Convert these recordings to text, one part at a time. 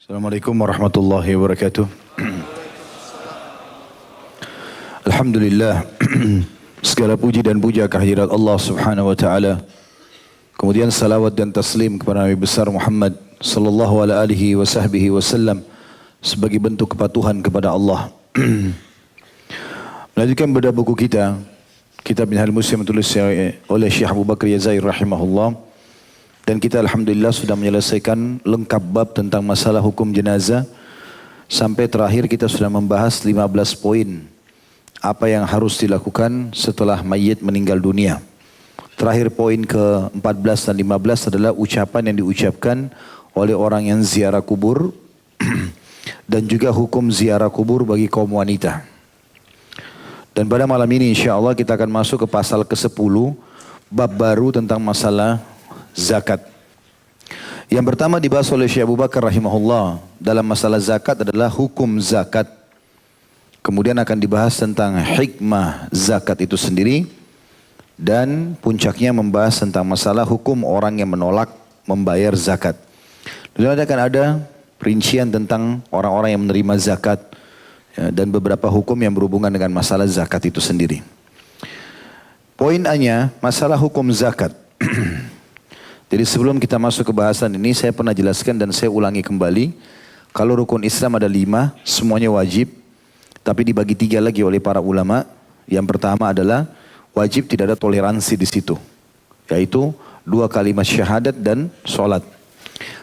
Assalamualaikum warahmatullahi wabarakatuh. Alhamdulillah. Segala puji dan puja kehadirat Allah Subhanahu wa taala. Kemudian salawat dan taslim kepada Nabi besar Muhammad sallallahu alaihi wasallam sebagai bentuk kepatuhan kepada Allah. Melanjutkan pada buku kita, Kitab Minhajul Muslim tulis oleh Syekh Abu Bakar Yazair rahimahullah. Dan kita alhamdulillah sudah menyelesaikan lengkap bab tentang masalah hukum jenazah. Sampai terakhir kita sudah membahas 15 poin. Apa yang harus dilakukan setelah mayit meninggal dunia. Terakhir poin ke-14 dan 15 adalah ucapan yang diucapkan oleh orang yang ziarah kubur. Dan juga hukum ziarah kubur bagi kaum wanita. Dan pada malam ini insya Allah kita akan masuk ke pasal ke-10. Bab baru tentang masalah zakat. Yang pertama dibahas oleh Syekh Abu Bakar rahimahullah dalam masalah zakat adalah hukum zakat. Kemudian akan dibahas tentang hikmah zakat itu sendiri. Dan puncaknya membahas tentang masalah hukum orang yang menolak membayar zakat. Dan akan ada perincian tentang orang-orang yang menerima zakat. Dan beberapa hukum yang berhubungan dengan masalah zakat itu sendiri. Poin A-nya masalah hukum zakat. Jadi sebelum kita masuk ke bahasan ini, saya pernah jelaskan dan saya ulangi kembali. Kalau rukun Islam ada 5, semuanya wajib. Tapi dibagi 3 lagi oleh para ulama. Yang pertama adalah wajib tidak ada toleransi di situ. Yaitu 2 kalimat syahadat dan sholat.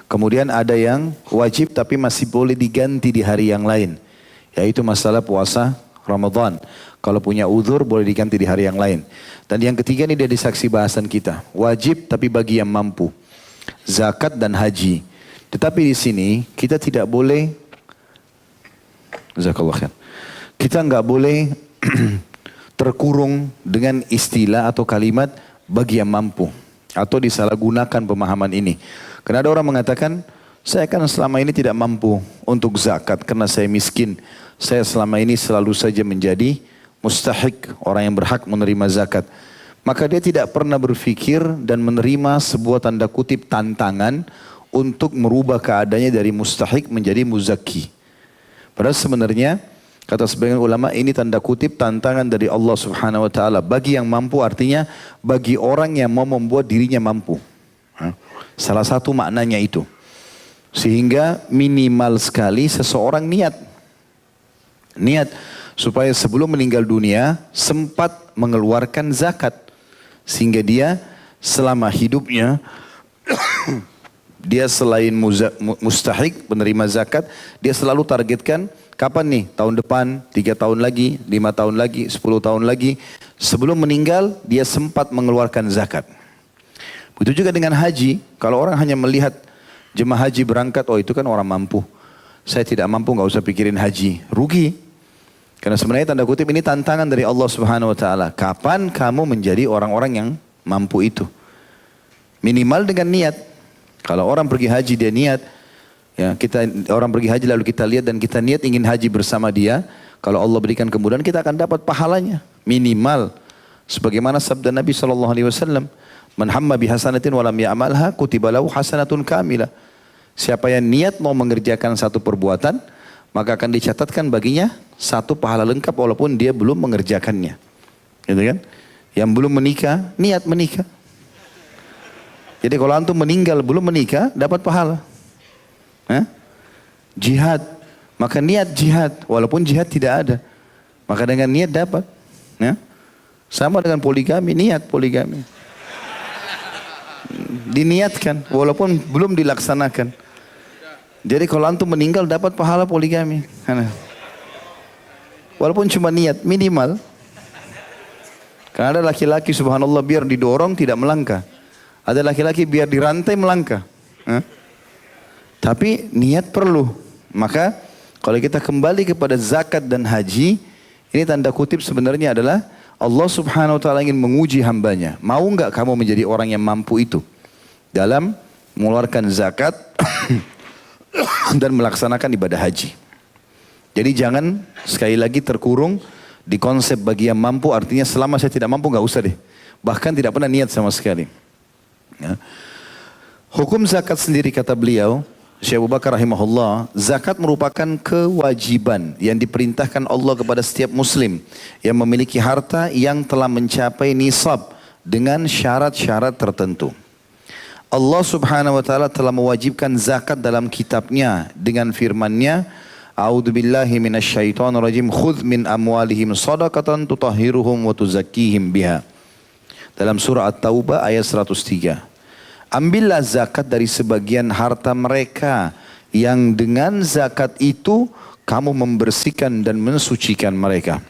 Kemudian ada yang wajib tapi masih boleh diganti di hari yang lain. Yaitu masalah puasa Ramadan. Kalau punya uzur boleh diganti di hari yang lain. Dan yang ketiga ini dari saksi bahasan kita. Wajib tapi bagi yang mampu. Zakat dan haji. Tetapi di sini kita tidak boleh. Jazakallah khair. Kita nggak boleh terkurung dengan istilah atau kalimat bagi yang mampu. Atau disalahgunakan pemahaman ini. Karena ada orang mengatakan, saya kan selama ini tidak mampu untuk zakat karena saya miskin. Saya selama ini selalu saja menjadi mustahik, orang yang berhak menerima zakat. Maka dia tidak pernah berfikir dan menerima sebuah tanda kutip tantangan untuk merubah keadaannya dari mustahik menjadi muzaki. Padahal sebenarnya kata sebagian ulama ini tanda kutip tantangan dari Allah Subhanahu wa taala bagi yang mampu, artinya bagi orang yang mau membuat dirinya mampu. Salah satu maknanya itu. Sehingga minimal sekali seseorang niat supaya sebelum meninggal dunia sempat mengeluarkan zakat. Sehingga dia selama hidupnya dia selain mustahik penerima zakat, dia selalu targetkan kapan nih? Tahun depan, 3 tahun lagi, 5 tahun lagi, 10 tahun lagi. Sebelum meninggal dia sempat mengeluarkan zakat. Begitu juga dengan haji. Kalau orang hanya melihat jemaah haji berangkat, oh itu kan orang mampu. Saya tidak mampu, nggak usah pikirin haji. Rugi. Karena sebenarnya tanda kutip ini tantangan dari Allah Subhanahu wa taala. Kapan kamu menjadi orang-orang yang mampu itu? Minimal dengan niat. Kalau orang pergi haji dia niat, ya orang pergi haji lalu kita lihat dan kita niat ingin haji bersama dia, kalau Allah berikan kemudahan kita akan dapat pahalanya minimal. Sebagaimana sabda Nabi sallallahu alaihi wasallam, "Man hamma bihasanatin wa lam ya'malha kutiba lahu hasanatun kamilah." Siapa yang niat mau mengerjakan satu perbuatan, maka akan dicatatkan baginya satu pahala lengkap walaupun dia belum mengerjakannya. Gitu kan? Yang belum menikah, niat menikah. Jadi kalau antum meninggal belum menikah, dapat pahala. Jihad, maka niat jihad walaupun jihad tidak ada. Maka dengan niat dapat. Sama dengan poligami, niat poligami. Diniatkan walaupun belum dilaksanakan. Jadi kalau antum meninggal dapat pahala poligami. Walaupun cuma niat minimal. Karena ada laki-laki subhanallah biar didorong tidak melangkah. Ada laki-laki biar dirantai melangkah. Tapi niat perlu. Maka kalau kita kembali kepada zakat dan haji, ini tanda kutip sebenarnya adalah Allah Subhanahu wa taala ingin menguji hambanya. Mau enggak kamu menjadi orang yang mampu itu dalam mengeluarkan zakat dan melaksanakan ibadah haji. Jadi jangan sekali lagi terkurung di konsep bagi yang mampu, artinya selama saya tidak mampu nggak usah deh. Bahkan tidak pernah niat sama sekali. Hukum zakat sendiri kata beliau, Syekh Abu Bakar rahimahullah, zakat merupakan kewajiban yang diperintahkan Allah kepada setiap muslim yang memiliki harta yang telah mencapai nisab dengan syarat-syarat tertentu. Allah subhanahu wa ta'ala telah mewajibkan zakat dalam kitabnya dengan firman-Nya, A'udzu billahi minasyaitonir rajim, khudz min amwalihim shadaqatan tutahhiruhum wa tuzakkihim biha. Dalam surah At-Taubah ayat 103. Ambillah zakat dari sebagian harta mereka yang dengan zakat itu kamu membersihkan dan mensucikan mereka.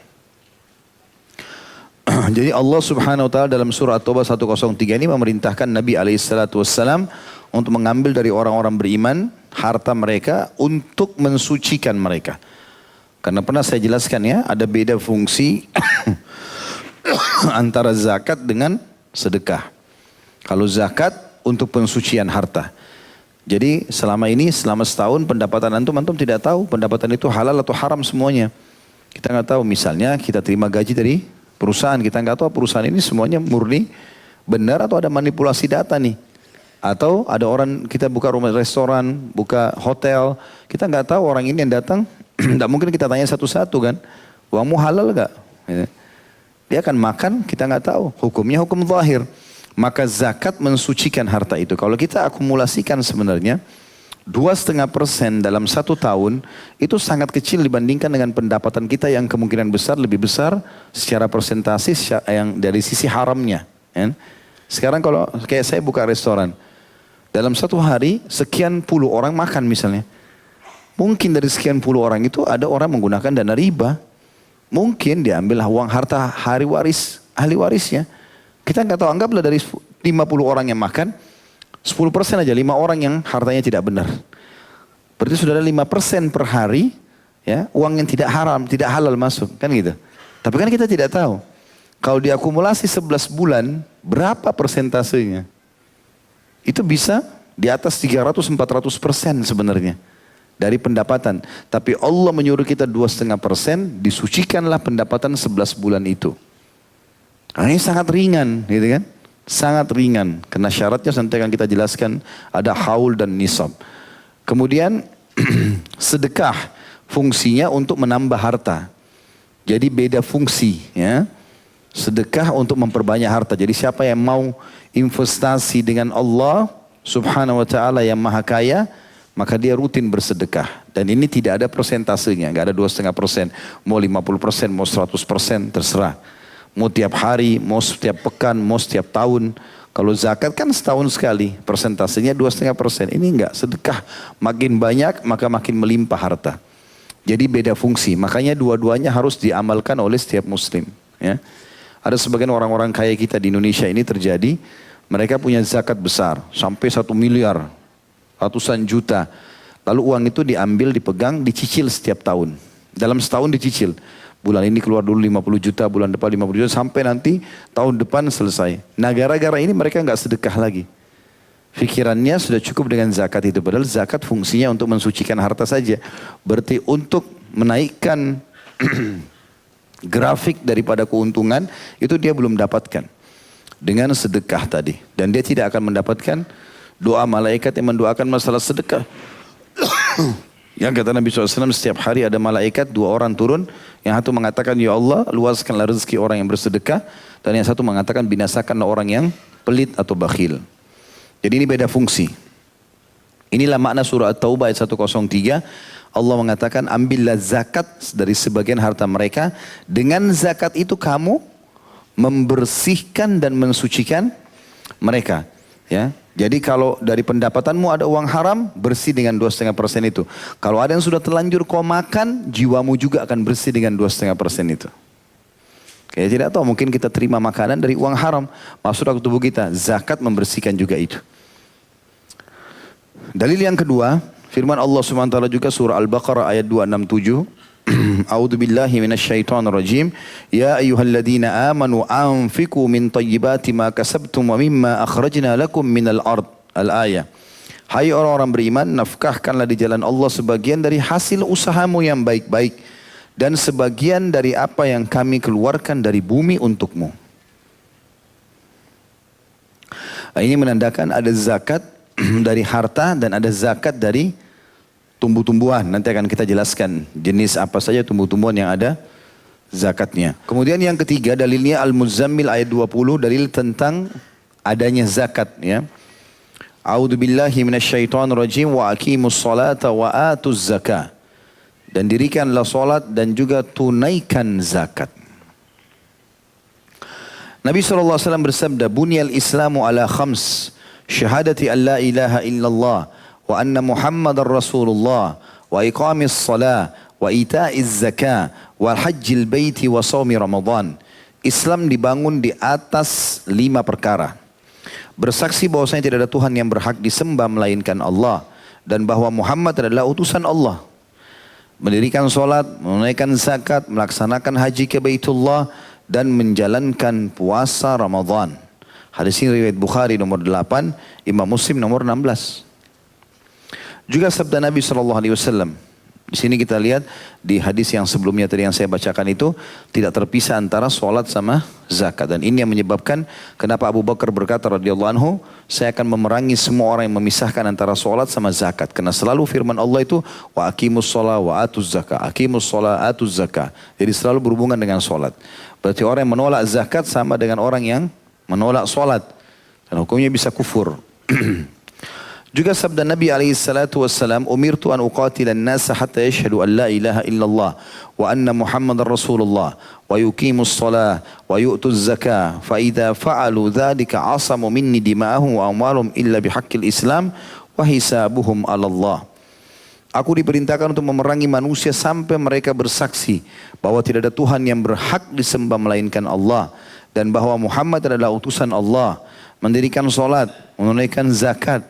Jadi Allah subhanahu wa ta'ala dalam surah At-Taubah 103 ini memerintahkan Nabi SAW untuk mengambil dari orang-orang beriman harta mereka untuk mensucikan mereka. Karena pernah saya jelaskan ya, ada beda fungsi antara zakat dengan sedekah. Kalau zakat untuk pensucian harta. Jadi selama setahun pendapatan antum tidak tahu pendapatan itu halal atau haram semuanya. Kita nggak tahu, misalnya kita terima gaji dari perusahaan, kita nggak tahu perusahaan ini semuanya murni benar atau ada manipulasi data nih. Atau ada orang, kita buka rumah restoran, buka hotel, kita nggak tahu orang ini yang datang, nggak mungkin kita tanya satu-satu kan, uangmu halal nggak? Dia akan makan, kita nggak tahu. Hukumnya hukum zahir. Maka zakat mensucikan harta itu. Kalau kita akumulasikan sebenarnya 2,5% dalam 1 tahun itu sangat kecil dibandingkan dengan pendapatan kita yang kemungkinan besar lebih besar secara persentase yang dari sisi haramnya. Sekarang kalau kayak saya buka restoran, dalam 1 hari sekian puluh orang makan misalnya. Mungkin dari sekian puluh orang itu ada orang menggunakan dana riba. Mungkin diambil uang harta ahli warisnya. Kita nggak tahu, anggaplah dari 50 orang yang makan, 10% aja, 5 orang yang hartanya tidak benar. Berarti sudah ada 5% per hari, ya, uang yang tidak haram, tidak halal masuk, kan gitu. Tapi kan kita tidak tahu. Kalau diakumulasi 11 bulan, berapa persentasenya? Itu bisa di atas 300-400% sebenarnya dari pendapatan. Tapi Allah menyuruh kita 2,5%, disucikanlah pendapatan 11 bulan itu. Nah, ini sangat ringan, gitu kan? Sangat ringan, karena syaratnya nanti akan kita jelaskan, ada haul dan nisab. Kemudian sedekah fungsinya untuk menambah harta. Jadi beda fungsi, ya. Sedekah untuk memperbanyak harta. Jadi siapa yang mau investasi dengan Allah Subhanahu wa ta'ala yang maha kaya, maka dia rutin bersedekah. Dan ini tidak ada persentasenya, nggak ada 2,5%, mau 50%, mau 100%, terserah. Mau tiap hari, mau setiap pekan, mau setiap tahun. Kalau zakat kan setahun sekali, persentasenya 2,5%. Ini enggak, sedekah makin banyak maka makin melimpah harta. Jadi beda fungsi, makanya dua-duanya harus diamalkan oleh setiap muslim. Ya. Ada sebagian orang-orang kaya kita di Indonesia ini terjadi, mereka punya zakat besar, sampai 1 miliar, ratusan juta. Lalu uang itu diambil, dipegang, dicicil setiap tahun. Dalam setahun dicicil. Bulan ini keluar dulu 50 juta, bulan depan 50 juta, sampai nanti tahun depan selesai. Nah gara-gara ini mereka nggak sedekah lagi. Pikirannya sudah cukup dengan zakat itu. Padahal zakat fungsinya untuk mensucikan harta saja. Berarti untuk menaikkan grafik daripada keuntungan, itu dia belum dapatkan. Dengan sedekah tadi. Dan dia tidak akan mendapatkan doa malaikat yang mendoakan masalah sedekah. Yang kata Nabi SAW, setiap hari ada malaikat 2 orang turun. Yang satu mengatakan, ya Allah luaskanlah rezeki orang yang bersedekah. Dan yang satu mengatakan, binasakanlah orang yang pelit atau bakhil. Jadi ini beda fungsi. Inilah makna surah At-Taubah ayat 103. Allah mengatakan, ambillah zakat dari sebagian harta mereka. Dengan zakat itu kamu membersihkan dan mensucikan mereka. Ya. Jadi kalau dari pendapatanmu ada uang haram, bersih dengan 2,5% itu. Kalau ada yang sudah terlanjur kau makan, jiwamu juga akan bersih dengan 2,5% itu. Kayak tidak tahu, mungkin kita terima makanan dari uang haram, masuk ke tubuh kita. Zakat membersihkan juga itu. Dalil yang kedua, firman Allah SWT juga surah Al-Baqarah ayat 267. A'udzu billahi minasyaitonir rajim. Ya ayyuhalladzina amanu anfiqu min thayyibati ma kasabtum wa mimma akhrajna lakum minal ard. Al-ayah. Hai orang-orang beriman, nafkahkanlah di jalan Allah sebagian dari hasil usahamu yang baik-baik dan sebagian dari apa yang kami keluarkan dari bumi untukmu. Ini menandakan ada zakat dari harta dan ada zakat dari tumbuh-tumbuhan. Nanti akan kita jelaskan jenis apa saja tumbuh-tumbuhan yang ada zakatnya. Kemudian yang ketiga dalilnya Al-Muzammil ayat 20, dalil tentang adanya zakat ya. A'udzu billahi minasyaitonir rajim wa aqimus salata wa atuz zakah. Dan dirikanlah salat dan juga tunaikan zakat. Nabi SAW bersabda, Bunyal Islamu ala khams, syahadati an la ilaha illallah, wa anna Muhammadar Rasulullah, wa iqamis salah, wa ita'iz zakah, wa hajjil baiti wa sawmi Ramadan. Islam dibangun di atas 5 perkara. Bersaksi bahwasanya tidak ada Tuhan yang berhak disembah melainkan Allah, dan bahwa Muhammad adalah utusan Allah. Mendirikan solat, menunaikan zakat, melaksanakan haji ke Baitullah, dan menjalankan puasa Ramadan. Hadis ini riwayat Bukhari nomor 8, Imam Muslim nomor 16. Juga sabda Nabi SAW. Di sini kita lihat di hadis yang sebelumnya tadi yang saya bacakan itu tidak terpisah antara solat sama zakat. Dan ini yang menyebabkan kenapa Abu Bakar berkata radhiyallahu anhu, saya akan memerangi semua orang yang memisahkan antara solat sama zakat. Karena selalu firman Allah itu wa aqimus sholah wa atuz zakah, aqimus sholah atuz zakah. Jadi selalu berhubungan dengan solat. Berarti orang yang menolak zakat sama dengan orang yang menolak solat. Dan hukumnya bisa kufur. Juga sabda Nabi SAW, umirtu an uqatilan nasa hatta yashhadu an la ilaha illallah wa anna Muhammadar Rasulullah wa yuqimus salah wa yu'tuz zakah fa idza fa'alu dzalika 'asamu minni dima'ahum wa amwalum illa bihaqqil Islam wa hisabuhum 'ala Allah. Aku diperintahkan untuk memerangi manusia sampai mereka bersaksi bahwa tidak ada Tuhan yang berhak disembah melainkan Allah, dan bahwa Muhammad adalah utusan Allah, mendirikan salat, menunaikan zakat.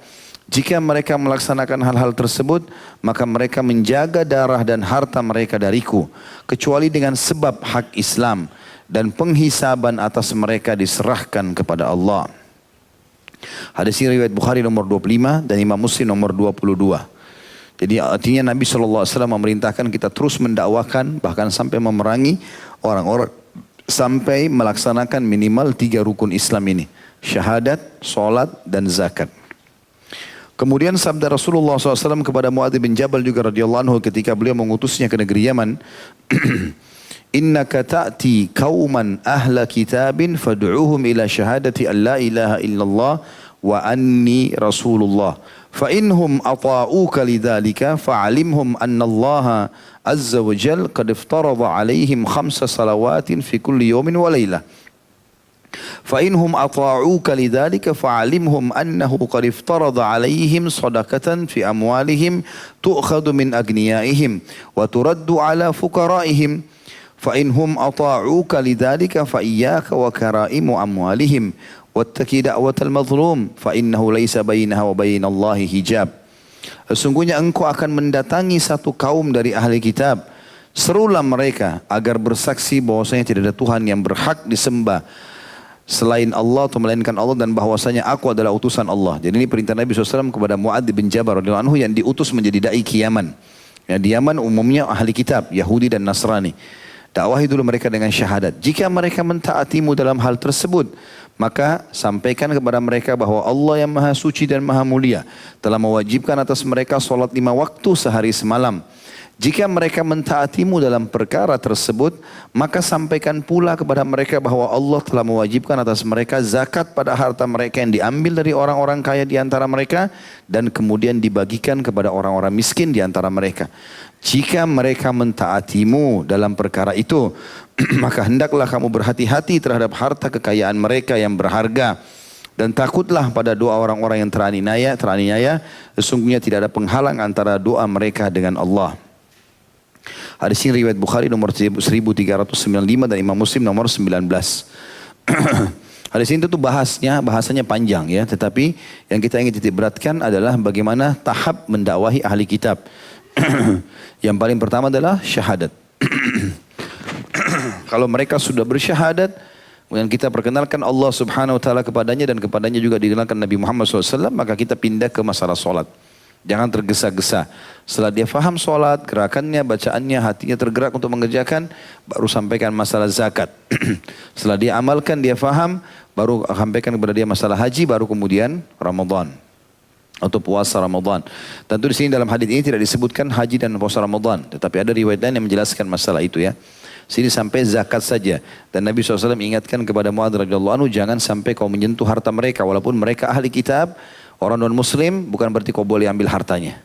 Jika mereka melaksanakan hal-hal tersebut, maka mereka menjaga darah dan harta mereka dariku, kecuali dengan sebab hak Islam, dan penghisaban atas mereka diserahkan kepada Allah. Hadis ini riwayat Bukhari nomor 25 dan Imam Muslim nomor 22. Jadi artinya Nabi SAW memerintahkan kita terus mendakwakan, bahkan sampai memerangi orang-orang sampai melaksanakan minimal 3 rukun Islam ini. Syahadat, solat, dan zakat. Kemudian sabda Rasulullah SAW kepada Muadz bin Jabal juga radhiyallahu anhu ketika beliau mengutusnya ke negeri Yaman. Innaka ta'ti qauman ahla kitabin fad'uuhum ila syahadati an la ilaha illallah wa anni Rasulullah. Fa inhum ata'uka lidzalika fa'alimhum anna Allah azza wa jalla qad iftarada 'alaihim 5 salawatin fi kulli yawmin wa lailah. فإنهم أطاعوك لذلك فعلمهم أنه قد افترض عليهم صدقة في أموالهم تؤخذ من أغنيائهم وترد على فقرائهم فإنهم أطاعوك لذلك فإياك وكرائم أموالهم واتق دعوة المظلوم فإنه ليس بينها وبين الله حجاب. Sesungguhnya engkau akan mendatangi satu kaum dari ahli kitab. Serulah mereka agar bersaksi bahwasanya tidak ada Tuhan yang berhak disembah selain Allah atau melainkan Allah, dan bahwasanya aku adalah utusan Allah. Jadi ini perintah Nabi SAW kepada Muadz bin Jabal radhiyallahu anhu yang diutus menjadi dai ke Yaman. Ya, di Yaman umumnya ahli kitab, Yahudi dan Nasrani. Dakwahi dulu mereka dengan syahadat. Jika mereka mentaatimu dalam hal tersebut, maka sampaikan kepada mereka bahwa Allah yang maha suci dan maha mulia telah mewajibkan atas mereka solat 5 waktu sehari semalam. Jika mereka mentaatimu dalam perkara tersebut, maka sampaikan pula kepada mereka bahwa Allah telah mewajibkan atas mereka zakat pada harta mereka yang diambil dari orang-orang kaya di antara mereka dan kemudian dibagikan kepada orang-orang miskin di antara mereka. Jika mereka mentaatimu dalam perkara itu, maka hendaklah kamu berhati-hati terhadap harta kekayaan mereka yang berharga. Dan takutlah pada doa orang-orang yang teraniaya, sesungguhnya tidak ada penghalang antara doa mereka dengan Allah. Hadis ini riwayat Bukhari nomor 1395 dan Imam Muslim nomor 19. Hadis ini tentu bahasanya panjang ya, tetapi yang kita ingin titik beratkan adalah bagaimana tahap mendakwahi ahli kitab. Yang paling pertama adalah syahadat. Kalau mereka sudah bersyahadat, kemudian kita perkenalkan Allah Subhanahu wa taala kepadanya dan kepadanya juga dikenalkan Nabi Muhammad SAW, maka kita pindah ke masalah solat. Jangan tergesa-gesa. Setelah dia faham solat, gerakannya, bacaannya, hatinya tergerak untuk mengerjakan, baru sampaikan masalah zakat. Setelah dia amalkan, dia faham, baru sampaikan kepada dia masalah haji, baru kemudian Ramadan. atau puasa Ramadan. Tentu di sini dalam hadis ini tidak disebutkan haji dan puasa Ramadan, tetapi ada riwayat lain yang menjelaskan masalah itu ya. Sini sampai zakat saja. Dan Nabi SAW ingatkan kepada Muadz radhiyallahu anhu, jangan sampai kau menyentuh harta mereka walaupun mereka ahli kitab, orang non muslim, bukan berarti kau boleh ambil hartanya.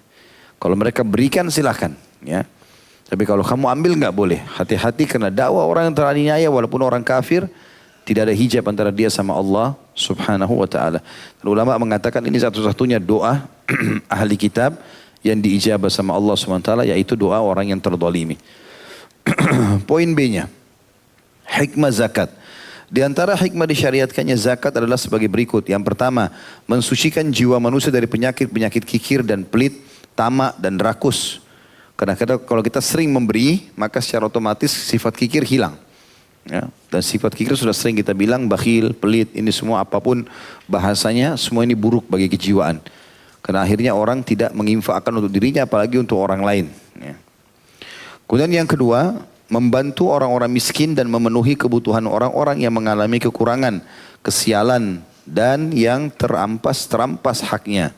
Kalau mereka berikan silahkan ya. Tapi kalau kamu ambil nggak boleh. Hati-hati karena dakwah orang yang teraniaya walaupun orang kafir, tidak ada hijab antara dia sama Allah subhanahu wa ta'ala. Ulama mengatakan ini satu-satunya doa ahli kitab yang diijabah sama Allah subhanahu wa ta'ala, yaitu doa orang yang terdolimi. Poin B-nya, hikmah zakat. Di antara hikmah disyariatkannya zakat adalah sebagai berikut. Yang pertama, mensucikan jiwa manusia dari penyakit-penyakit kikir dan pelit, tamak dan rakus. Karena kalau kita sering memberi, maka secara otomatis sifat kikir hilang. Ya, dan sifat kikir sudah sering kita bilang, bakhil, pelit, ini semua apapun bahasanya, semua ini buruk bagi kejiwaan. Karena akhirnya orang tidak menginfakkan untuk dirinya, apalagi untuk orang lain. Ya. Kemudian yang kedua, membantu orang-orang miskin dan memenuhi kebutuhan orang-orang yang mengalami kekurangan, kesialan, dan yang terampas haknya.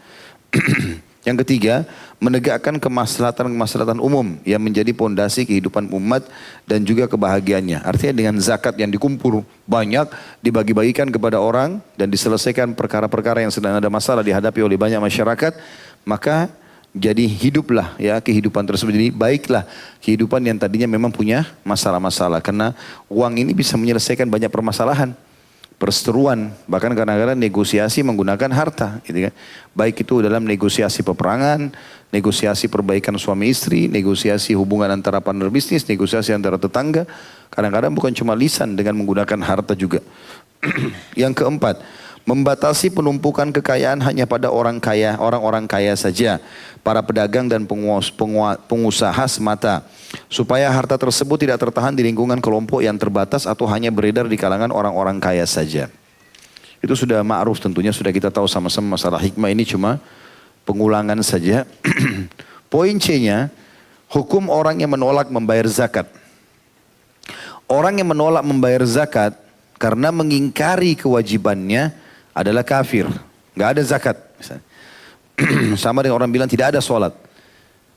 Yang ketiga, menegakkan kemaslahatan umum yang menjadi pondasi kehidupan umat dan juga kebahagiaannya. Artinya dengan zakat yang dikumpul banyak, dibagi-bagikan kepada orang dan diselesaikan perkara-perkara yang sedang ada masalah dihadapi oleh banyak masyarakat, maka jadi hiduplah ya kehidupan tersebut. Jadi baiklah kehidupan yang tadinya memang punya masalah-masalah. Karena uang ini bisa menyelesaikan banyak permasalahan. Perseteruan, bahkan kadang-kadang negosiasi menggunakan harta, gitu kan. Baik itu dalam negosiasi peperangan, negosiasi perbaikan suami istri, negosiasi hubungan antara partner bisnis, negosiasi antara tetangga. Kadang-kadang bukan cuma lisan, dengan menggunakan harta juga. Yang keempat, membatasi penumpukan kekayaan hanya pada orang-orang kaya saja, para pedagang dan pengusaha semata, supaya harta tersebut tidak tertahan di lingkungan kelompok yang terbatas atau hanya beredar di kalangan orang-orang kaya saja. Itu sudah ma'ruf tentunya, sudah kita tahu sama-sama masalah hikmah ini cuma pengulangan saja. Poin C-nya, hukum orang yang menolak membayar zakat. Orang yang menolak membayar zakat karena mengingkari kewajibannya adalah kafir. Nggak ada zakat. Misalnya. Sama dengan orang bilang tidak ada sholat.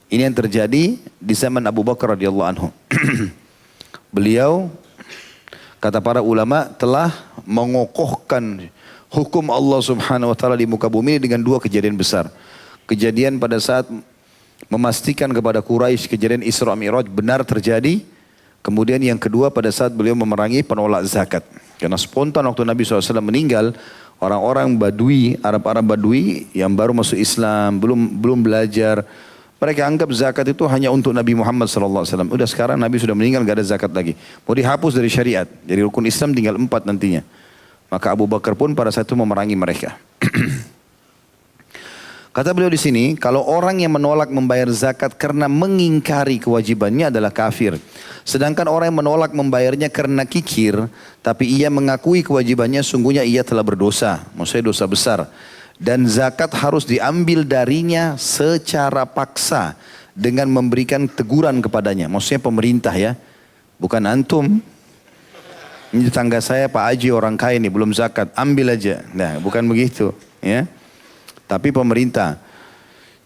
Ini yang terjadi di zaman Abu Bakar radhiyallahu anhu. Beliau, kata para ulama, telah mengokohkan hukum Allah subhanahu wa ta'ala di muka bumi ini dengan dua kejadian besar. Kejadian pada saat memastikan kepada Quraisy kejadian Isra Mi'raj benar terjadi. Kemudian yang kedua pada saat beliau memerangi penolak zakat. Karena spontan waktu Nabi SAW meninggal, orang-orang Badui, Arab-Arab Badui yang baru masuk Islam, belum belajar, mereka anggap zakat itu hanya untuk Nabi Muhammad SAW. Udah sekarang Nabi sudah meninggal, gak ada zakat lagi. Mau dihapus dari syariat. Jadi rukun Islam tinggal 4 nantinya. Maka Abu Bakar pun pada saat itu memerangi mereka. Kata beliau di sini, kalau orang yang menolak membayar zakat karena mengingkari kewajibannya adalah kafir. Sedangkan orang yang menolak membayarnya karena kikir, tapi ia mengakui kewajibannya, sungguhnya ia telah berdosa. Maksudnya dosa besar. Dan zakat harus diambil darinya secara paksa dengan memberikan teguran kepadanya. Maksudnya pemerintah ya, bukan antum. Ini tetangga saya Pak Haji orang kaya ini belum zakat, ambil aja. Nah, bukan begitu ya. Tapi pemerintah,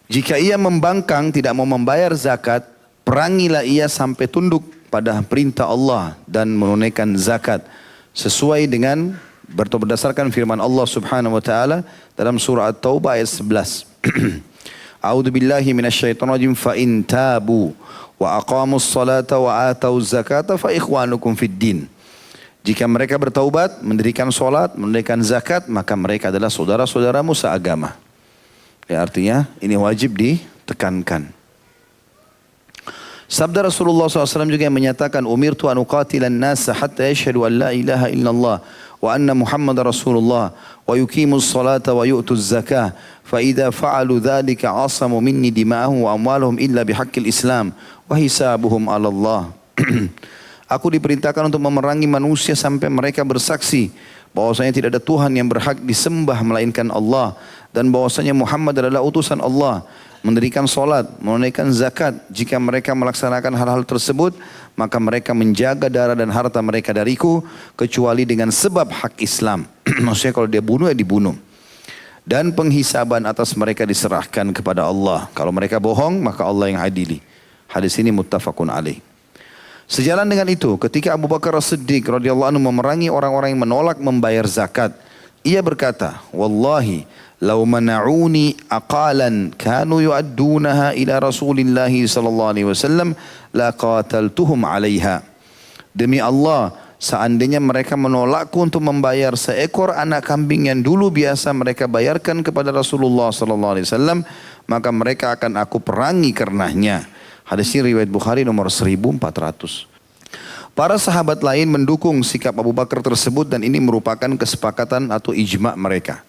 jika ia membangkang tidak mau membayar zakat, perangilah ia sampai tunduk pada perintah Allah dan menunaikan zakat sesuai dengan berdasarkan firman Allah Subhanahu wa taala dalam surah At-Taubah ayat 11. A'udzu billahi minasyaitonir rajim, fa in tabu wa aqamus salata wa atauz zakata fa ikhwanukum fid din. Jika mereka bertaubat, mendirikan solat, menunaikan zakat, maka mereka adalah saudara-saudaramu seagama. Ya, artinya ini wajib ditekankan. Sabda Rasulullah SAW juga yang menyatakan, umirtu an uqatilan nasa hatta yashhadu an la ilaha illallah wa anna Muhammad Rasulullah wa yuqimus salata wa yu'tuz zakah fa idza fa'alu dhalika asamu minni dima'ahum wa amwaluhum illa bihaqqil Islam wa hisabuhum 'ala Allah. Aku diperintahkan untuk memerangi manusia sampai mereka bersaksi bahwasanya tidak ada Tuhan yang berhak disembah melainkan Allah, dan bahwasanya Muhammad adalah utusan Allah, mendirikan solat, menunaikan zakat. Jika mereka melaksanakan hal-hal tersebut, maka mereka menjaga darah dan harta mereka dariku, kecuali dengan sebab hak Islam. Maksudnya kalau dia bunuh, ya dibunuh. Dan penghisaban atas mereka diserahkan kepada Allah. Kalau mereka bohong, maka Allah yang adili. Hadis ini muttafaqun alaih. Sejalan dengan itu, ketika Abu Bakar As-Siddiq radhiyallahu anhu memerangi orang-orang yang menolak membayar zakat, ia berkata, "Wallahi, law mana'uni aqalan kanu yu'addunaha ila Rasulillah sallallahu alaihi wasallam la qataltuhum 'alaiha." Demi Allah, seandainya mereka menolakku untuk membayar seekor anak kambing yang dulu biasa mereka bayarkan kepada Rasulullah sallallahu alaihi wasallam, maka mereka akan aku perangi karenanya. Hadis ini riwayat Bukhari nomor 1400. Para sahabat lain mendukung sikap Abu Bakar tersebut dan ini merupakan kesepakatan atau ijma' mereka.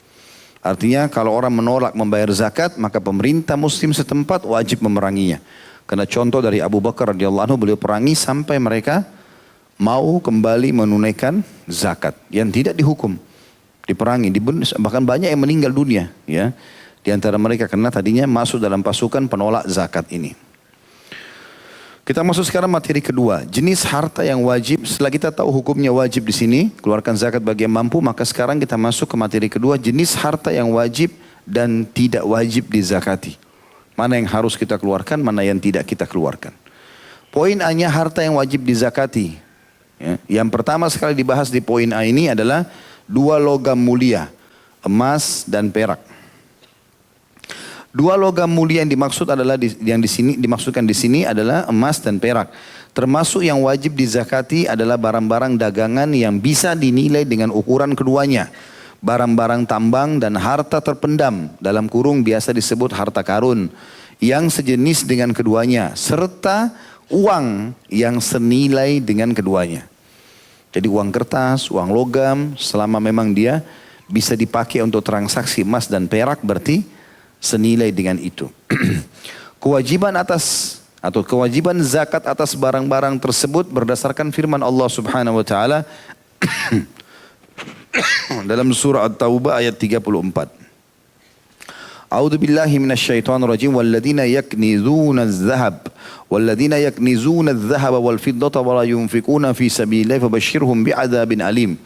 Artinya kalau orang menolak membayar zakat, maka pemerintah muslim setempat wajib memeranginya. Karena contoh dari Abu Bakar radhiyallahu anhu, beliau perangi sampai mereka mau kembali menunaikan zakat yang tidak dihukum, diperangi, bahkan banyak yang meninggal dunia, ya, di antara mereka karena tadinya masuk dalam pasukan penolak zakat ini. Kita masuk sekarang materi kedua, jenis harta yang wajib. Setelah kita tahu hukumnya wajib di sini, keluarkan zakat bagi yang mampu, maka sekarang kita masuk ke materi kedua, jenis harta yang wajib dan tidak wajib dizakati. Mana yang harus kita keluarkan, mana yang tidak kita keluarkan. Poin A-nya harta yang wajib dizakati. Ya, yang pertama sekali dibahas di poin A ini adalah 2 logam mulia, emas dan perak. 2 logam mulia yang dimaksud adalah dimaksudkan di sini adalah emas dan perak. Termasuk yang wajib dizakati adalah barang-barang dagangan yang bisa dinilai dengan ukuran keduanya. Barang-barang tambang dan harta terpendam, dalam kurung biasa disebut harta karun, yang sejenis dengan keduanya, serta uang yang senilai dengan keduanya. Jadi uang kertas, uang logam, selama memang dia bisa dipakai untuk transaksi emas dan perak, berarti senilai dengan itu. Kewajiban zakat atas barang-barang tersebut berdasarkan firman Allah Subhanahu wa taala dalam surah At-Taubah ayat 34. A'udzu billahi minasyaitonir rajim walladzina yaknizuna adh-dhahaba wal fiddata wa la yunfikuna fi sabilillahi fabashshirhum bi'adzabin alim.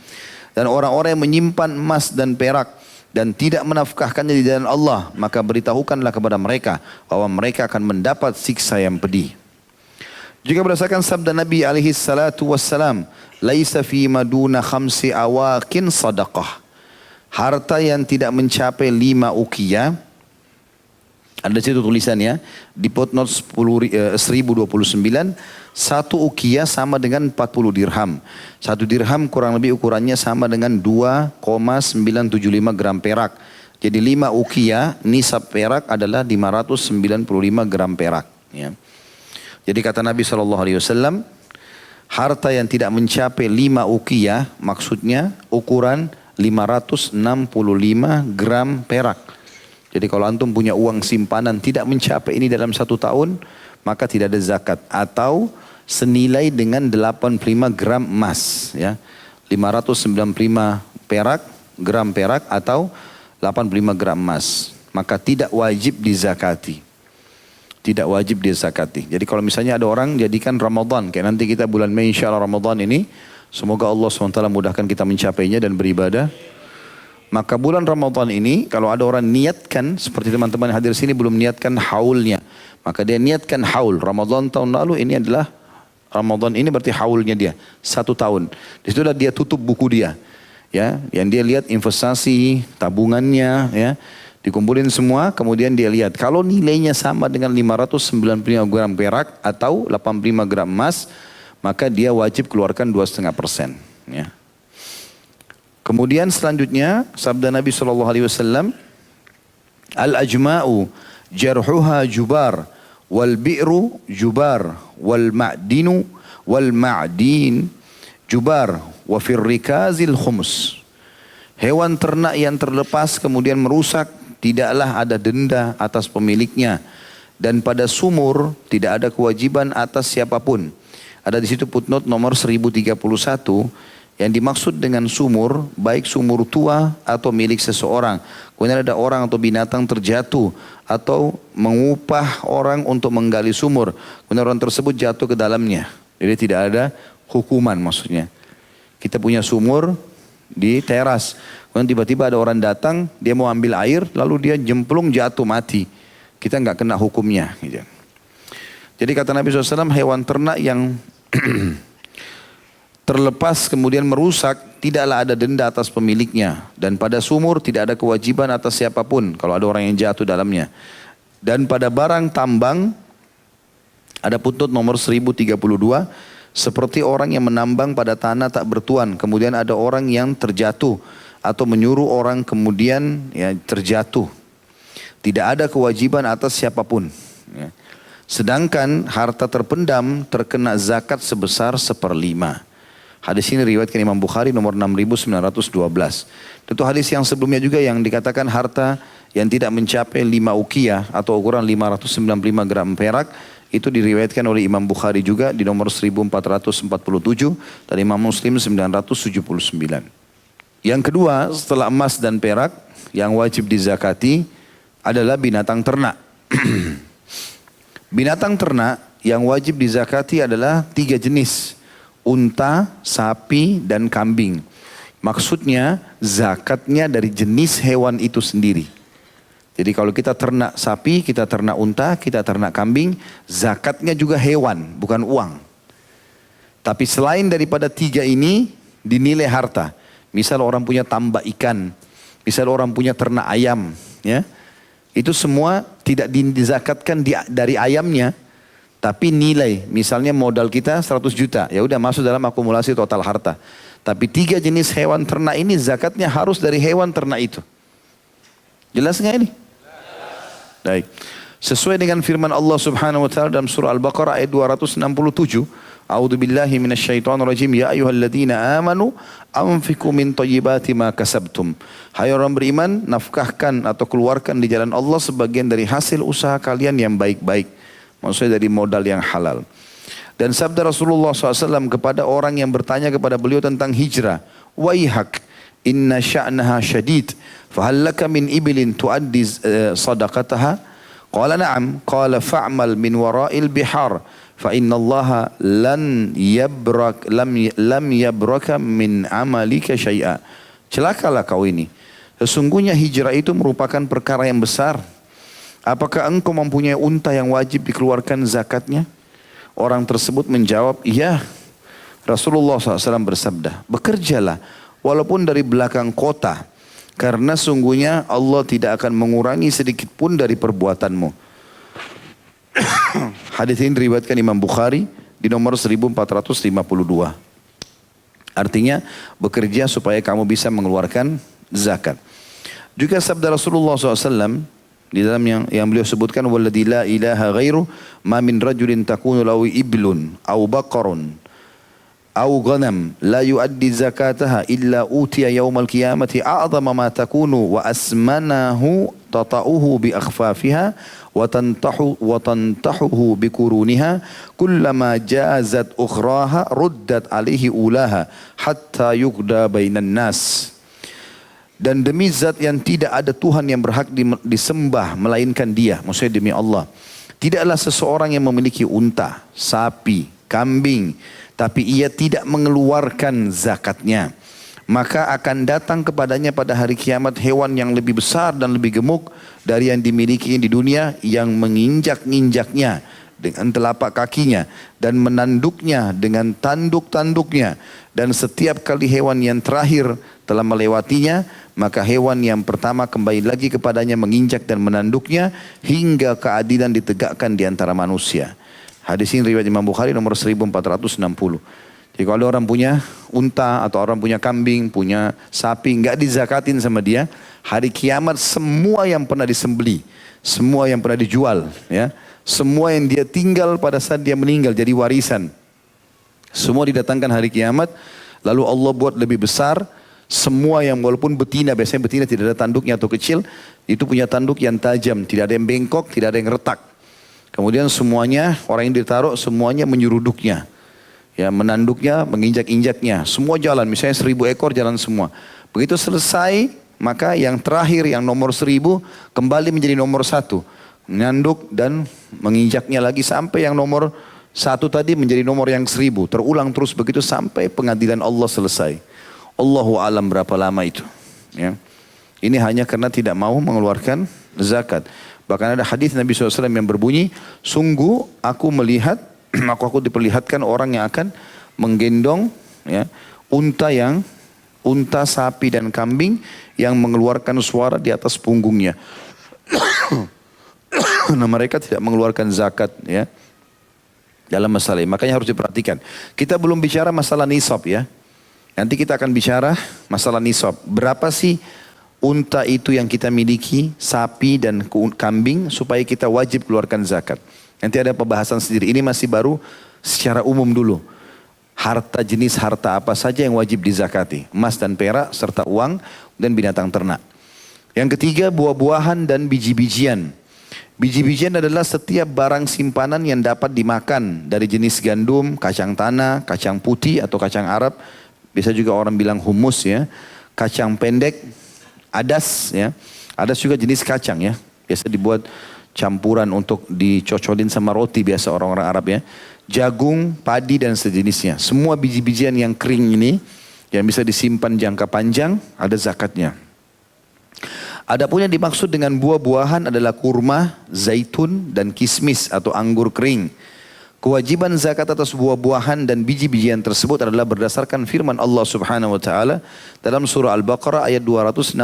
Dan orang-orang yang menyimpan emas dan perak dan tidak menafkahkannya di jalan Allah, maka beritahukanlah kepada mereka bahwa mereka akan mendapat siksa yang pedih. Juga berdasarkan sabda Nabi alaihi salatu wassalam, laisa fi maduna khamsi awaqin sadaqah. Harta yang tidak mencapai 5 uqiyah, ada di situ tulisannya di footnote 1029, 1 uqiyah sama dengan 40 dirham. 1 dirham kurang lebih ukurannya sama dengan 2,975 gram perak. Jadi 5 uqiyah nisab perak adalah 595 gram perak. Ya. Jadi kata Nabi SAW, harta yang tidak mencapai 5 uqiyah maksudnya ukuran 565 gram perak. Jadi kalau antum punya uang simpanan tidak mencapai ini dalam 1 tahun, maka tidak ada zakat. Atau senilai dengan 85 gram emas. Ya. 595 gram perak atau 85 gram emas. Maka tidak wajib dizakati. Tidak wajib dizakati. Jadi kalau misalnya ada orang jadikan Ramadan, kayak nanti kita bulan Mei insya Allah Ramadan ini, semoga Allah SWT mudahkan kita mencapainya dan beribadah. Maka bulan Ramadan ini kalau ada orang niatkan, seperti teman-teman hadir sini belum niatkan haulnya, maka dia niatkan haul. Ramadan tahun lalu ini adalah Ramadan ini berarti haulnya dia 1 tahun. Di situlah dia tutup buku dia, ya, yang dia lihat investasi, tabungannya, ya, dikumpulin semua. Kemudian dia lihat kalau nilainya sama dengan 595 gram perak atau 85 gram emas, maka dia wajib keluarkan 2,5%. Ya. Kemudian selanjutnya sabda Nabi SAW, al-ajma'u jarhuha jubar, wal bi'ru jubar, wal ma'dinu wal ma'din jubar, wa fir rikazil khums. Hewan ternak yang terlepas kemudian merusak, tidaklah ada denda atas pemiliknya. Dan pada sumur tidak ada kewajiban atas siapapun. Ada di situ footnote nomor 1031. Yang dimaksud dengan sumur, baik sumur tua atau milik seseorang. Kemudian ada orang atau binatang terjatuh atau mengupah orang untuk menggali sumur. Kemudian orang tersebut jatuh ke dalamnya. Jadi tidak ada hukuman maksudnya. Kita punya sumur, di teras. Kemudian tiba-tiba ada orang datang, dia mau ambil air, lalu dia jemplung jatuh mati. Kita nggak kena hukumnya. Gitu. Jadi kata Nabi SAW, hewan ternak yang terlepas kemudian merusak, tidaklah ada denda atas pemiliknya. Dan pada sumur tidak ada kewajiban atas siapapun kalau ada orang yang jatuh dalamnya. Dan pada barang tambang, ada puntut nomor 1032, seperti orang yang menambang pada tanah tak bertuan, kemudian ada orang yang terjatuh, atau menyuruh orang kemudian ya, terjatuh. Tidak ada kewajiban atas siapapun. Ya. Sedangkan harta terpendam terkena zakat sebesar 1/5. Hadis ini riwayatkan Imam Bukhari nomor 6912. Tentu hadis yang sebelumnya juga yang dikatakan harta yang tidak mencapai 5 uqiyah atau ukuran 595 gram perak, itu diriwayatkan oleh Imam Bukhari juga di nomor 1447 dan Imam Muslim 979. Yang kedua setelah emas dan perak yang wajib dizakati adalah binatang ternak. Binatang ternak yang wajib dizakati adalah 3 jenis. Unta, sapi, dan kambing. Maksudnya zakatnya dari jenis hewan itu sendiri. Jadi kalau kita ternak sapi, kita ternak unta, kita ternak kambing, zakatnya juga hewan, bukan uang. Tapi selain daripada 3 ini, dinilai harta. Misal orang punya tambak ikan, misal orang punya ternak ayam, ya, itu semua tidak dizakatkan dari ayamnya, tapi nilai. Misalnya modal kita 100 juta, ya udah masuk dalam akumulasi total harta. Tapi 3 jenis hewan ternak ini zakatnya harus dari hewan ternak itu. Jelas nggak ini? Baik. Sesuai dengan firman Allah Subhanahu wa taala dalam surah Al-Baqarah ayat 267, A'udzu billahi minasyaitonir rajim, ya ayyuhalladzina amanu anfiqu min thayyibati ma kasabtum. Hai orang beriman, nafkahkan atau keluarkan di jalan Allah sebagian dari hasil usaha kalian yang baik-baik. Maksudnya dari modal yang halal. Dan sabda Rasulullah SAW kepada orang yang bertanya kepada beliau tentang hijrah, waihak inna sya'naha syadid, fahal laka min ibilin tuaddi sadaqataha? Qala na'am, qala fa'mal min wara'il bihar, fa inna allaha lam yabraka min amalika syai'a. Celakalah kau ini. Sesungguhnya hijrah itu merupakan perkara yang besar. Apakah engkau mempunyai unta yang wajib dikeluarkan zakatnya? Orang tersebut menjawab, iya. Rasulullah SAW bersabda, bekerjalah walaupun dari belakang kota, karena sungguhnya Allah tidak akan mengurangi sedikit pun dari perbuatanmu. Hadis ini diriwayatkan Imam Bukhari di nomor 1452. Artinya bekerja supaya kamu bisa mengeluarkan zakat. Juga sabda Rasulullah SAW di dalam yang beliau sebutkan, walladzi la ilaha ghairu ma min rajulin takunu lahu iblun aw baqarun aw ghanam la yuaddi zakataha illa utiya yaumal qiyamati a'zama ma takunu wa asmanahu tata'uhu bi akhfafiha wa tantahuhu bi kuruniha kullama jazat ukhraha ruddat alaihi ulaha hatta yuqda bainan nas. Dan demi zat yang tidak ada Tuhan yang berhak disembah melainkan Dia, maksudnya demi Allah, tidaklah seseorang yang memiliki unta, sapi, kambing, tapi ia tidak mengeluarkan zakatnya, maka akan datang kepadanya pada hari kiamat hewan yang lebih besar dan lebih gemuk dari yang dimiliki di dunia, yang menginjak-injaknya dengan telapak kakinya dan menanduknya dengan tanduk-tanduknya, dan setiap kali hewan yang terakhir telah melewatinya, maka hewan yang pertama kembali lagi kepadanya menginjak dan menanduknya hingga keadilan ditegakkan di antara manusia. Hadis ini riwayat Imam Bukhari nomor 1460. Jadi kalau orang punya unta atau orang punya kambing, punya sapi, enggak dizakatin sama dia, hari kiamat semua yang pernah disembeli, semua yang pernah dijual, ya, semua yang dia tinggal pada saat dia meninggal jadi warisan, semua didatangkan hari kiamat, lalu Allah buat lebih besar. Semua yang walaupun betina, biasanya betina tidak ada tanduknya atau kecil, itu punya tanduk yang tajam, tidak ada yang bengkok, tidak ada yang retak. Kemudian semuanya, orang yang ditaruh semuanya menyeruduknya, ya, menanduknya, menginjak-injaknya, semua jalan, misalnya 1000 ekor jalan semua. Begitu selesai, maka yang terakhir, yang nomor 1000 kembali menjadi nomor 1, menanduk dan menginjaknya lagi sampai yang nomor 1 tadi menjadi nomor yang 1000, terulang terus begitu sampai pengadilan Allah selesai. Allahu alam berapa lama itu. Ya. Ini hanya karena tidak mau mengeluarkan zakat. Bahkan ada hadis Nabi SAW yang berbunyi, sungguh aku melihat, aku diperlihatkan orang yang akan menggendong ya, unta sapi dan kambing yang mengeluarkan suara di atas punggungnya. Nah, mereka tidak mengeluarkan zakat ya dalam masalah ini. Makanya harus diperhatikan. Kita belum bicara masalah nisab ya. Nanti kita akan bicara masalah nisab. Berapa sih unta itu yang kita miliki, sapi dan kambing supaya kita wajib keluarkan zakat. Nanti ada pembahasan sendiri. Ini masih baru secara umum dulu. Harta jenis harta apa saja yang wajib dizakati. Emas dan perak serta uang dan binatang ternak. Yang ketiga buah-buahan dan biji-bijian. Biji-bijian adalah setiap barang simpanan yang dapat dimakan dari jenis gandum, kacang tanah, kacang putih atau kacang Arab. Bisa juga orang bilang humus ya. Kacang pendek, adas ya. Adas juga jenis kacang ya. Biasa dibuat campuran untuk dicocolin sama roti biasa orang-orang Arab ya. Jagung, padi dan sejenisnya. Semua biji-bijian yang kering ini yang bisa disimpan jangka panjang ada zakatnya. Adapun yang dimaksud dengan buah-buahan adalah kurma, zaitun dan kismis atau anggur kering. Kewajiban zakat atas buah-buahan dan biji-bijian tersebut adalah berdasarkan firman Allah Subhanahu wa taala dalam surah Al-Baqarah ayat 267.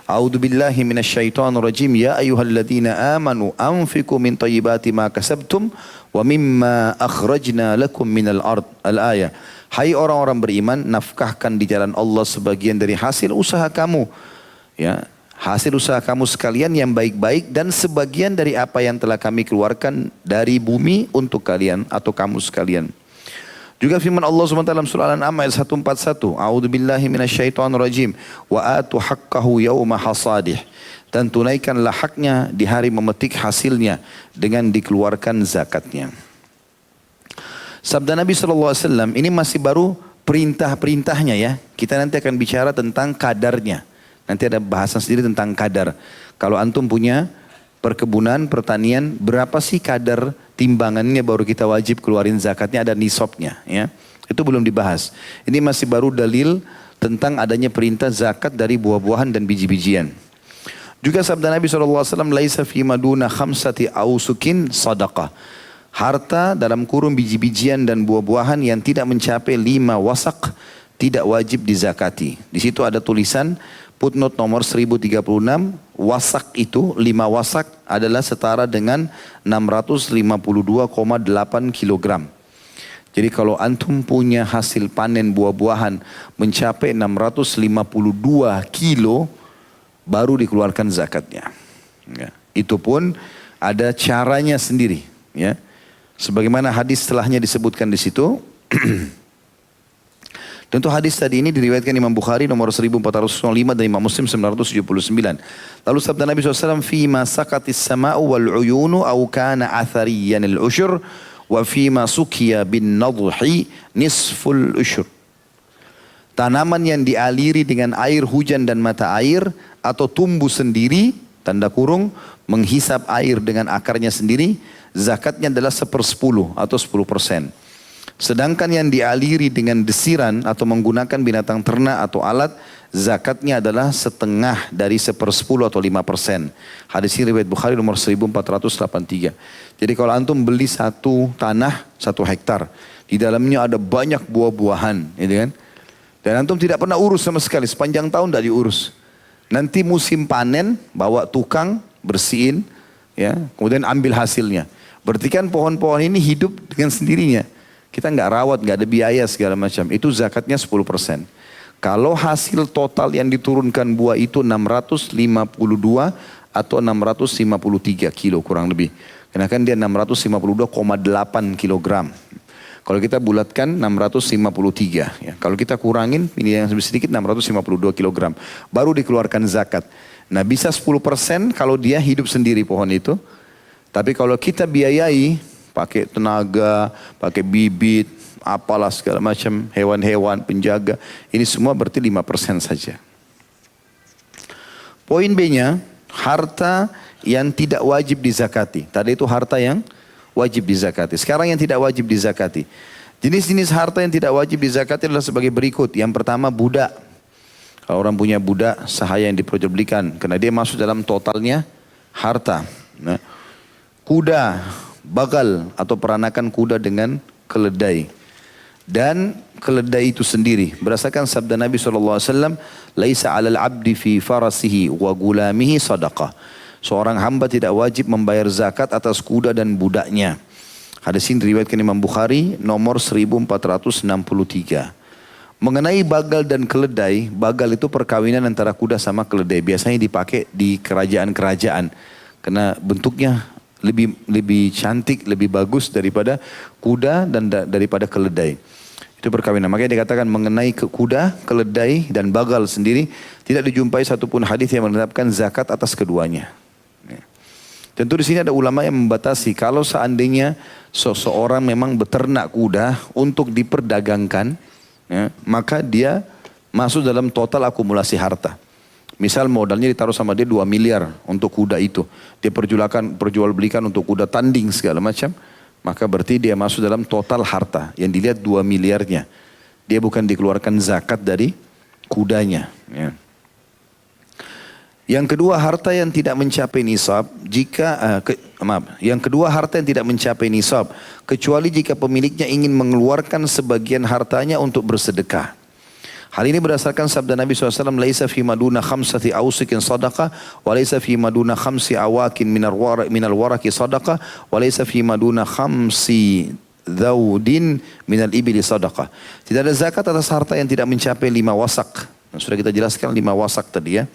A'udzu billahi minasyaitonir rajim. Ya ayyuhalladzina amanu anfiqu min thayyibati ma kasabtum wa mimma akhrajna lakum minal ard. Al-ayah. Hai orang-orang beriman, nafkahkan di jalan Allah sebagian dari hasil usaha kamu. Ya, hasil usaha kamu sekalian yang baik-baik dan sebagian dari apa yang telah kami keluarkan dari bumi untuk kalian atau kamu sekalian. Juga firman Allah SWT dalam surah Al-An'am ayat 141. A'udzubillahi minasyaitonirrajim. Wa atu haqqahu yawma hasadih. Dan tunaikanlah haknya di hari memetik hasilnya dengan dikeluarkan zakatnya. Sabda Nabi SAW ini masih baru perintah-perintahnya ya. Kita nanti akan bicara tentang kadarnya. Nanti ada bahasan sendiri tentang kadar. Kalau antum punya perkebunan, pertanian, berapa sih kadar timbangannya baru kita wajib keluarin zakatnya, ada nisabnya ya. Itu belum dibahas. Ini masih baru dalil tentang adanya perintah zakat dari buah-buahan dan biji-bijian. Juga sabda Nabi SAW, laisa fi maduna khamsati ausukin sadaqah. Harta dalam kurung biji-bijian dan buah-buahan yang tidak mencapai 5 wasak tidak wajib dizakati. Di situ ada tulisan footnote nomor 1036, wasak itu 5 wasak adalah setara dengan 652,8 kilogram. Jadi kalau antum punya hasil panen buah-buahan mencapai 652 kilo, baru dikeluarkan zakatnya. Ya. Itu pun ada caranya sendiri. Ya. Sebagaimana hadis setelahnya disebutkan di situ. Tentu hadis tadi ini diriwayatkan Imam Bukhari nomor 1405 dan Imam Muslim 979. Lalu sabda Nabi SAW, "Fima sakatis sama'u wal uyunu au kana athariyan al-ushur wa fima sukiya bin nadhi nisful ushur." Tanaman yang dialiri dengan air hujan dan mata air atau tumbuh sendiri, tanda kurung, menghisap air dengan akarnya sendiri, zakatnya adalah 1/10 atau 10%. Sedangkan yang dialiri dengan desiran atau menggunakan binatang ternak atau alat, zakatnya adalah setengah dari 1/10 atau 5%. Hadis ini riwayat Bukhari nomor 1483. Jadi kalau antum beli satu tanah 1 hektar, di dalamnya ada banyak buah-buahan, gitu kan? Dan antum tidak pernah urus sama sekali, sepanjang tahun tidak diurus. Nanti musim panen, bawa tukang, bersihin, ya, kemudian ambil hasilnya. Berarti kan pohon-pohon ini hidup dengan sendirinya. Kita nggak rawat, nggak ada biaya segala macam. Itu zakatnya 10%. Kalau hasil total yang diturunkan buah itu 652 atau 653 kilo kurang lebih. Karena kan dia 652,8 kilogram. Kalau kita bulatkan 653. Ya. Kalau kita kurangin, ini yang lebih sedikit 652 kilogram. Baru dikeluarkan zakat. Nah bisa 10% kalau dia hidup sendiri pohon itu. Tapi kalau kita biayai, pakai tenaga, pakai bibit, apalah segala macam, hewan-hewan, penjaga. Ini semua berarti 5% saja. Poin B-nya, harta yang tidak wajib dizakati. Tadi itu harta yang wajib dizakati. Sekarang yang tidak wajib dizakati. Jenis-jenis harta yang tidak wajib dizakati adalah sebagai berikut. Yang pertama budak. Kalau orang punya budak sahaya yang diperjualbelikan, karena dia masuk dalam totalnya harta. Nah, kuda, bagal atau peranakan kuda dengan keledai. Dan keledai itu sendiri. Berdasarkan sabda Nabi SAW, Laisa alal abdi fi farasihi wa gulamihi sadaqah. Seorang hamba tidak wajib membayar zakat atas kuda dan budaknya. Hadis ini diriwayatkan Imam Bukhari nomor 1463. Mengenai bagal dan keledai, bagal itu perkawinan antara kuda sama keledai. Biasanya dipakai di kerajaan-kerajaan. Karena bentuknya lebih cantik, lebih bagus daripada kuda dan daripada keledai. Itu perkawinan. Makanya dikatakan mengenai kuda, keledai dan bagal sendiri tidak dijumpai satupun hadis yang menetapkan zakat atas keduanya. Tentu di sini ada ulama yang membatasi kalau seandainya seseorang memang beternak kuda untuk diperdagangkan, ya, maka dia masuk dalam total akumulasi harta. Misal modalnya ditaruh sama dia 2 miliar untuk kuda itu. Dia perjualbelikan untuk kuda tanding segala macam. Maka berarti dia masuk dalam total harta. Yang dilihat 2 miliarnya. Dia bukan dikeluarkan zakat dari kudanya. Ya. Yang kedua harta yang tidak mencapai nisab yang kedua harta yang tidak mencapai nisab kecuali jika pemiliknya ingin mengeluarkan sebagian hartanya untuk bersedekah. Hal ini berdasarkan sabda Nabi SAW, Laisa fi maduna khamsati awsikin sadaqah, wa laisa fi maduna khamsi awakin minal waraki sadaqah, wa laisa fi maduna khamsi dhaudin minal ibili sadaqah. Tidak ada zakat atas harta yang tidak mencapai 5 wasak. Nah, sudah kita jelaskan 5 wasak tadi ya.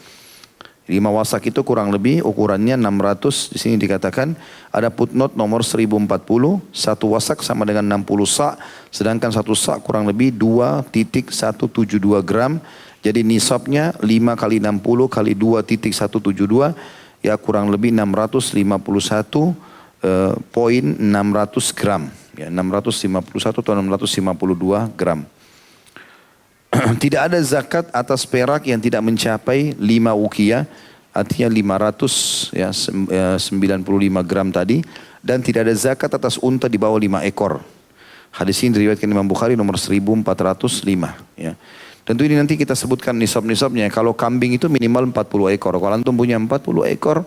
5 wasak itu kurang lebih ukurannya 600. Di sini dikatakan ada footnote nomor 1040. 1 wasak sama dengan 60 sa'. Sedangkan 1 sa' kurang lebih 2.172 gram. Jadi nisabnya 5 kali 60 kali 2.172. Ya kurang lebih 651.600 gram. Ya 651 atau 652 gram. Tidak ada zakat atas perak yang tidak mencapai 5 uqiyah, artinya 500 ya 95 gram tadi, dan tidak ada zakat atas unta di bawah 5 ekor. Hadis ini diriwayatkan Imam Bukhari nomor 1405 ya. Tentu ini nanti kita sebutkan nisab-nisabnya. Kalau kambing itu minimal 40 ekor. Kalau antum punya 40 ekor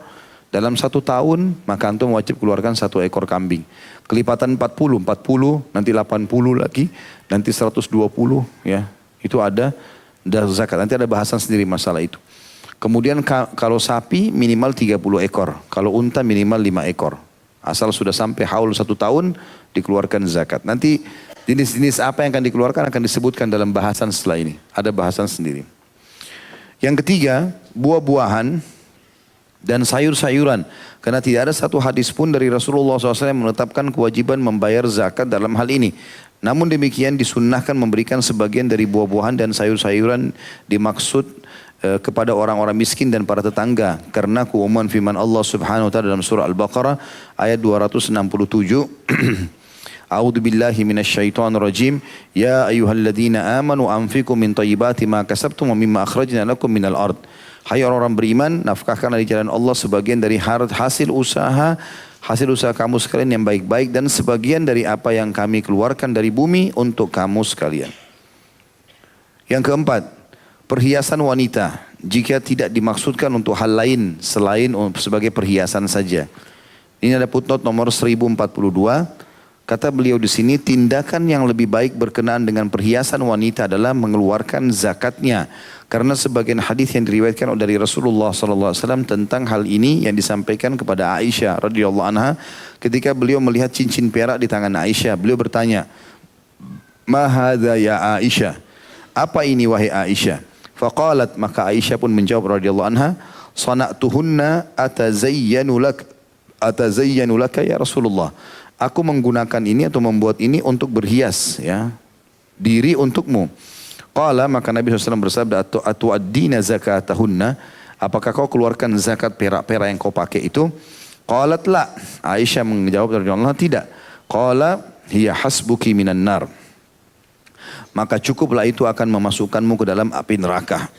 dalam 1 tahun, maka antum wajib keluarkan 1 ekor kambing. Kelipatan 40, nanti 80 lagi, nanti 120 ya. Itu ada zakat. Nanti ada bahasan sendiri masalah itu. Kemudian kalau sapi minimal 30 ekor. Kalau unta minimal 5 ekor. Asal sudah sampai haul 1 tahun dikeluarkan zakat. Nanti jenis-jenis apa yang akan dikeluarkan akan disebutkan dalam bahasan setelah ini. Ada bahasan sendiri. Yang ketiga, buah-buahan dan sayur-sayuran. Karena tidak ada satu hadis pun dari Rasulullah SAW yang menetapkan kewajiban membayar zakat dalam hal ini. Namun demikian disunnahkan memberikan sebagian dari buah-buahan dan sayur-sayuran dimaksud kepada orang-orang miskin dan para tetangga. Karena keumuman firman Allah Subhanahu wa taala dalam surah Al-Baqarah ayat 267. A'udzu billahi minasyaitonir rajim. Ya ayyuhalladzina amanu anfiqu min thayyibati ma kasabtum wa mimma akhrajna lakum minal ard. Hai orang-orang beriman, nafkahkanlah di jalan Allah sebagian dari hasil usaha kamu sekalian yang baik-baik dan sebagian dari apa yang kami keluarkan dari bumi untuk kamu sekalian. Yang keempat, perhiasan wanita jika tidak dimaksudkan untuk hal lain selain sebagai perhiasan saja. Ini ada footnote nomor 1042. Kata beliau di sini, tindakan yang lebih baik berkenaan dengan perhiasan wanita adalah mengeluarkan zakatnya. Karena sebagian hadis yang diriwayatkan dari Rasulullah SAW tentang hal ini yang disampaikan kepada Aisyah radhiyallahu anha ketika beliau melihat cincin perak di tangan Aisyah. Beliau bertanya, "Ma hadza ya Aisyah?" Apa ini wahai Aisyah? Faqalat, maka Aisyah pun menjawab radhiyallahu anha, "Sana'tuhunna atazayyanu laka ya Rasulullah." Aku menggunakan ini atau membuat ini untuk berhias ya diri untukmu. Qala, maka Nabi SAW bersabda, atu'addina zakatahunna, apakah kau keluarkan zakat perak-perak yang kau pakai itu? Qalat la, Aisyah menjawab radhiyallahu anha, tidak. Qala hiya hasbuki minan nar, maka cukuplah itu akan memasukkanmu ke dalam api neraka.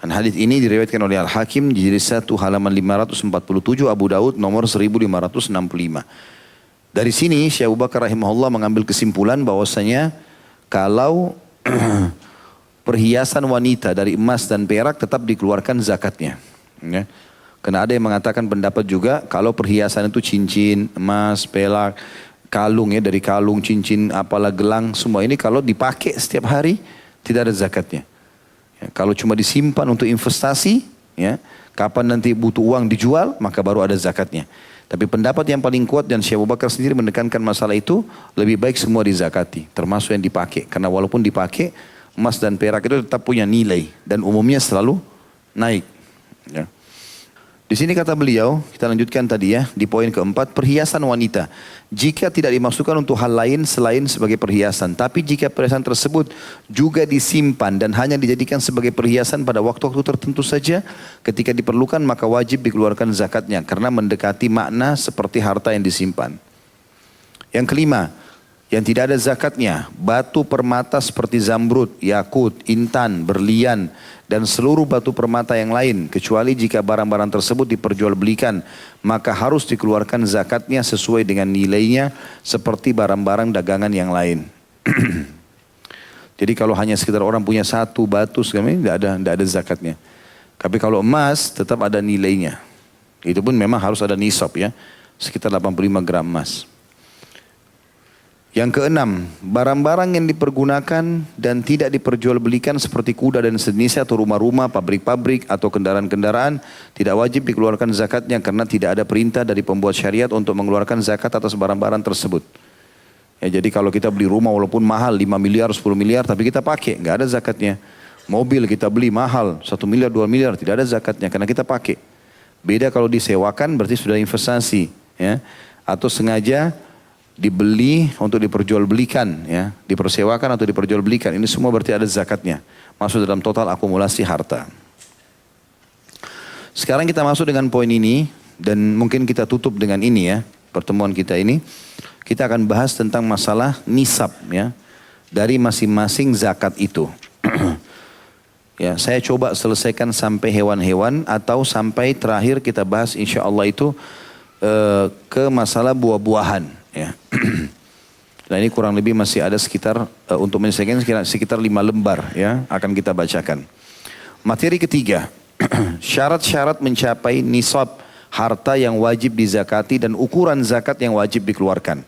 Dan hadis ini diriwayatkan oleh Al-Hakim jilid 1 halaman 547, Abu Daud nomor 1565. Dari sini Syekh Abu Bakar rahimahullah mengambil kesimpulan bahwasanya kalau perhiasan wanita dari emas dan perak tetap dikeluarkan zakatnya. Ya. Karena ada yang mengatakan pendapat juga kalau perhiasan itu cincin, emas, perak, kalung ya, dari kalung, cincin, apalah gelang, semua ini kalau dipakai setiap hari tidak ada zakatnya. Ya, kalau cuma disimpan untuk investasi, ya, kapan nanti butuh uang dijual, maka baru ada zakatnya. Tapi pendapat yang paling kuat dan Syekh Abu Bakar sendiri menekankan masalah itu, lebih baik semua dizakati, termasuk yang dipakai. Karena walaupun dipakai, emas dan perak itu tetap punya nilai dan umumnya selalu naik. Ya. Di sini kata beliau, kita lanjutkan tadi ya, di poin keempat, perhiasan wanita. Jika tidak dimasukkan untuk hal lain selain sebagai perhiasan, tapi jika perhiasan tersebut juga disimpan dan hanya dijadikan sebagai perhiasan pada waktu-waktu tertentu saja, ketika diperlukan maka wajib dikeluarkan zakatnya, karena mendekati makna seperti harta yang disimpan. Yang kelima, yang tidak ada zakatnya, batu permata seperti zamrud, yakut, intan, berlian, dan seluruh batu permata yang lain, kecuali jika barang-barang tersebut diperjualbelikan, maka harus dikeluarkan zakatnya sesuai dengan nilainya seperti barang-barang dagangan yang lain. Jadi kalau hanya sekitar orang punya satu batu, tidak ada zakatnya. Tapi kalau emas tetap ada nilainya. Itu pun memang harus ada nisab ya, sekitar 85 gram emas. Yang keenam, barang-barang yang dipergunakan dan tidak diperjualbelikan seperti kuda dan sejenisnya atau rumah-rumah, pabrik-pabrik atau kendaraan-kendaraan tidak wajib dikeluarkan zakatnya karena tidak ada perintah dari pembuat syariat untuk mengeluarkan zakat atas barang-barang tersebut. Ya, jadi kalau kita beli rumah walaupun mahal 5 miliar, 10 miliar tapi kita pakai, nggak ada zakatnya. Mobil kita beli mahal 1 miliar, 2 miliar tidak ada zakatnya karena kita pakai. Beda kalau disewakan berarti sudah investasi ya, atau sengaja dibeli untuk diperjualbelikan ya, dipersewakan atau diperjualbelikan, ini semua berarti ada zakatnya, masuk dalam total akumulasi harta. Sekarang kita masuk dengan poin ini dan mungkin kita tutup dengan ini ya, pertemuan kita ini kita akan bahas tentang masalah nisab ya, dari masing-masing zakat itu. Ya, saya coba selesaikan sampai hewan-hewan atau sampai terakhir kita bahas insya Allah itu ke masalah buah-buahan. Ya. Nah ini kurang lebih masih ada sekitar untuk menyelesaikan sekitar 5 lembar ya, akan kita bacakan. Materi ketiga, syarat-syarat mencapai nisab harta yang wajib dizakati dan ukuran zakat yang wajib dikeluarkan.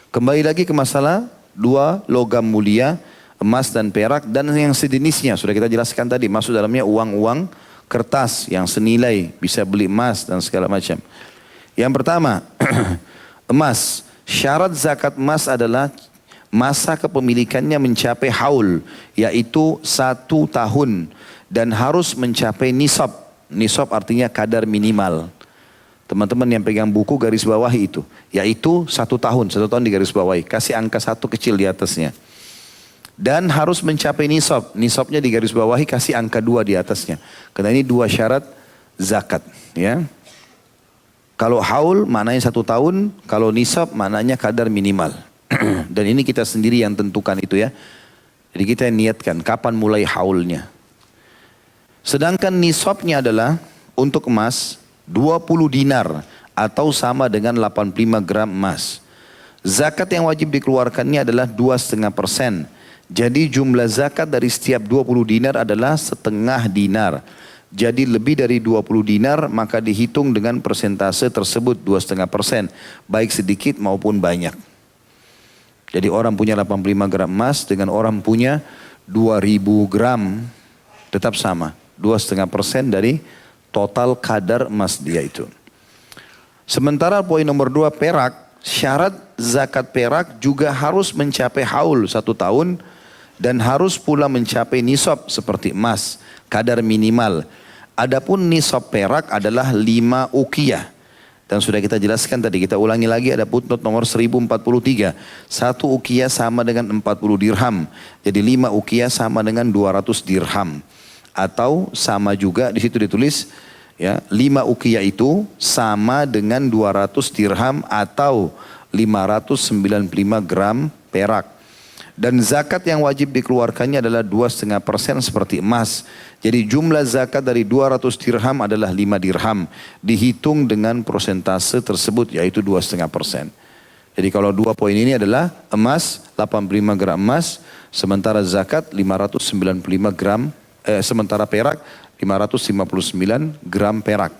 Kembali lagi ke masalah 2 logam mulia, emas dan perak dan yang sejenisnya sudah kita jelaskan tadi, masuk dalamnya uang-uang kertas yang senilai bisa beli emas dan segala macam. Yang pertama, emas. Syarat zakat emas adalah masa kepemilikannya mencapai haul, yaitu 1 tahun dan harus mencapai nisab. Nisab artinya kadar minimal. Teman-teman yang pegang buku garis bawahi itu, yaitu 1 tahun, 1 tahun di garis bawahi. Kasih angka 1 kecil di atasnya. Dan harus mencapai nisab. Nisabnya di garis bawahi, kasih angka 2 di atasnya. Karena ini 2 syarat zakat. Ya. Kalau haul maknanya 1 tahun, kalau nisab maknanya kadar minimal. Dan ini kita sendiri yang tentukan itu ya. Jadi kita yang niatkan kapan mulai haulnya. Sedangkan nisabnya adalah untuk emas 20 dinar atau sama dengan 85 gram emas. Zakat yang wajib dikeluarkannya adalah 2,5%. Jadi jumlah zakat dari setiap 20 dinar adalah setengah dinar. Jadi lebih dari 20 dinar maka dihitung dengan persentase tersebut 2,5%. Baik sedikit maupun banyak. Jadi orang punya 85 gram emas dengan orang punya 2000 gram tetap sama. 2,5% dari total kadar emas dia itu. Sementara poin nomor 2 perak. Syarat zakat perak juga harus mencapai haul 1 tahun. Dan harus pula mencapai nisab seperti emas. Kadar minimal. Adapun nisab perak adalah 5 uqiyah. Dan sudah kita jelaskan tadi, kita ulangi lagi ada footnote nomor 1043. 1 uqiyah sama dengan 40 dirham. Jadi 5 uqiyah sama dengan 200 dirham. Atau sama juga di situ ditulis ya, 5 uqiyah itu sama dengan 200 dirham atau 595 gram perak. Dan zakat yang wajib dikeluarkannya adalah 2,5% seperti emas. Jadi jumlah zakat dari 200 dirham adalah 5 dirham. Dihitung dengan persentase tersebut yaitu 2,5%. Jadi kalau 2 poin ini adalah emas 85 gram emas, sementara zakat 595 gram, sementara perak 559 gram perak.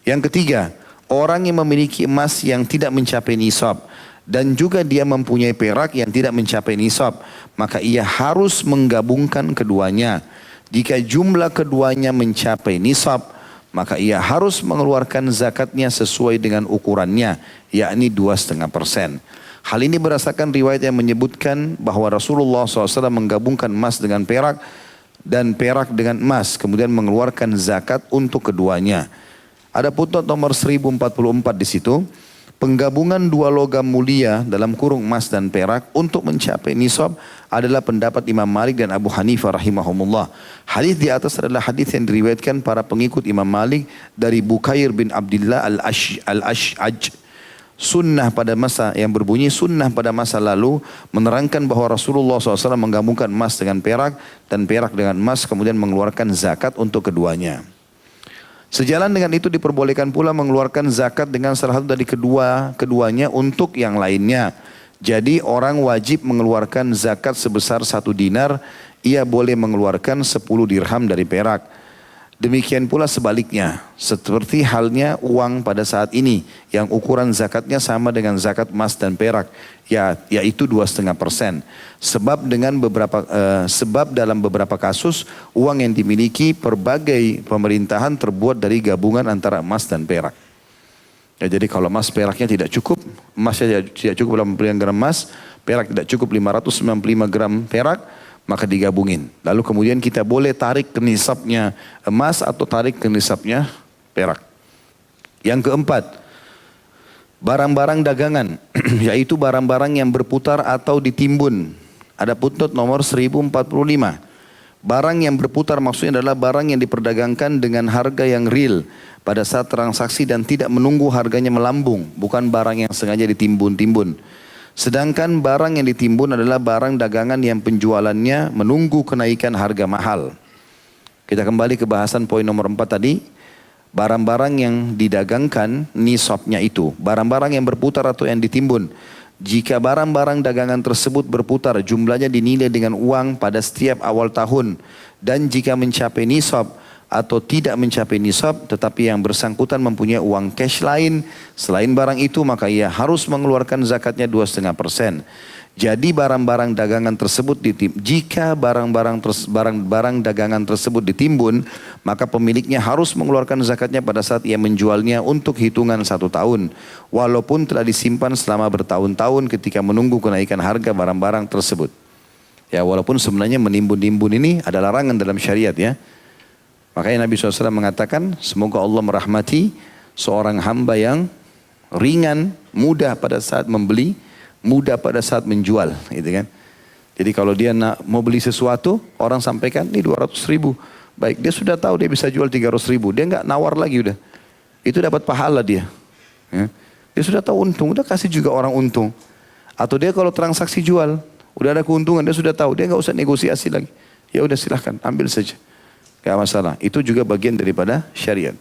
Yang ketiga, orang yang memiliki emas yang tidak mencapai nisab dan juga dia mempunyai perak yang tidak mencapai nisab, maka ia harus menggabungkan keduanya. Jika jumlah keduanya mencapai nisab, maka ia harus mengeluarkan zakatnya sesuai dengan ukurannya, yakni 2,5%. Hal ini berdasarkan riwayat yang menyebutkan bahwa Rasulullah SAW menggabungkan emas dengan perak dan perak dengan emas, kemudian mengeluarkan zakat untuk keduanya. Ada footnote nomor 1044 di situ. Penggabungan dua logam mulia dalam kurung emas dan perak untuk mencapai nisab adalah pendapat Imam Malik dan Abu Hanifah rahimahumullah. Hadis di atas adalah hadis yang diriwayatkan para pengikut Imam Malik dari Bukair bin Abdullah al-Ash'aj. Sunnah pada masa yang berbunyi sunnah pada masa lalu menerangkan bahwa Rasulullah SAW menggabungkan emas dengan perak dan perak dengan emas, kemudian mengeluarkan zakat untuk keduanya. Sejalan dengan itu diperbolehkan pula mengeluarkan zakat dengan salah satu dari keduanya untuk yang lainnya. Jadi orang wajib mengeluarkan zakat sebesar 1 dinar, ia boleh mengeluarkan 10 dirham dari perak. Demikian pula sebaliknya, seperti halnya uang pada saat ini yang ukuran zakatnya sama dengan zakat emas dan perak, yaitu 2,5%. Sebab dalam beberapa kasus uang yang dimiliki berbagai pemerintahan terbuat dari gabungan antara emas dan perak. Ya, jadi kalau emas peraknya tidak cukup, emasnya tidak cukup 85 gram emas, perak tidak cukup 595 gram perak, maka digabungin. Lalu kemudian kita boleh tarik ke nisabnya emas atau tarik ke nisabnya perak. Yang keempat, barang-barang dagangan, yaitu barang-barang yang berputar atau ditimbun. Ada footnote nomor 1045. Barang yang berputar maksudnya adalah barang yang diperdagangkan dengan harga yang real pada saat transaksi dan tidak menunggu harganya melambung, bukan barang yang sengaja ditimbun-timbun. Sedangkan barang yang ditimbun adalah barang dagangan yang penjualannya menunggu kenaikan harga mahal. Kita kembali ke bahasan poin nomor 4 tadi. Barang-barang yang didagangkan nisabnya itu. Barang-barang yang berputar atau yang ditimbun. Jika barang-barang dagangan tersebut berputar, jumlahnya dinilai dengan uang pada setiap awal tahun. Dan jika mencapai nisab atau tidak mencapai nisab, tetapi yang bersangkutan mempunyai uang cash lain selain barang itu, maka ia harus mengeluarkan zakatnya 2,5%. Jadi barang-barang dagangan tersebut jika barang-barang dagangan tersebut ditimbun, maka pemiliknya harus mengeluarkan zakatnya pada saat ia menjualnya untuk hitungan 1 tahun, walaupun telah disimpan selama bertahun-tahun ketika menunggu kenaikan harga barang-barang tersebut. Ya, walaupun sebenarnya menimbun-nimbun ini ada larangan dalam syariat ya. Makanya Nabi SAW mengatakan, semoga Allah merahmati seorang hamba yang ringan, mudah pada saat membeli, mudah pada saat menjual. Gitu kan. Jadi kalau dia mau beli sesuatu, orang sampaikan, ini 200.000. Baik, dia sudah tahu dia bisa jual 300.000. Dia nggak nawar lagi udah. Itu dapat pahala dia. Ya. Dia sudah tahu untung, udah kasih juga orang untung. Atau dia kalau transaksi jual, udah ada keuntungan, dia sudah tahu, dia nggak usah negosiasi lagi. Ya udah silahkan, ambil saja. Gak masalah. Itu juga bagian daripada syariat.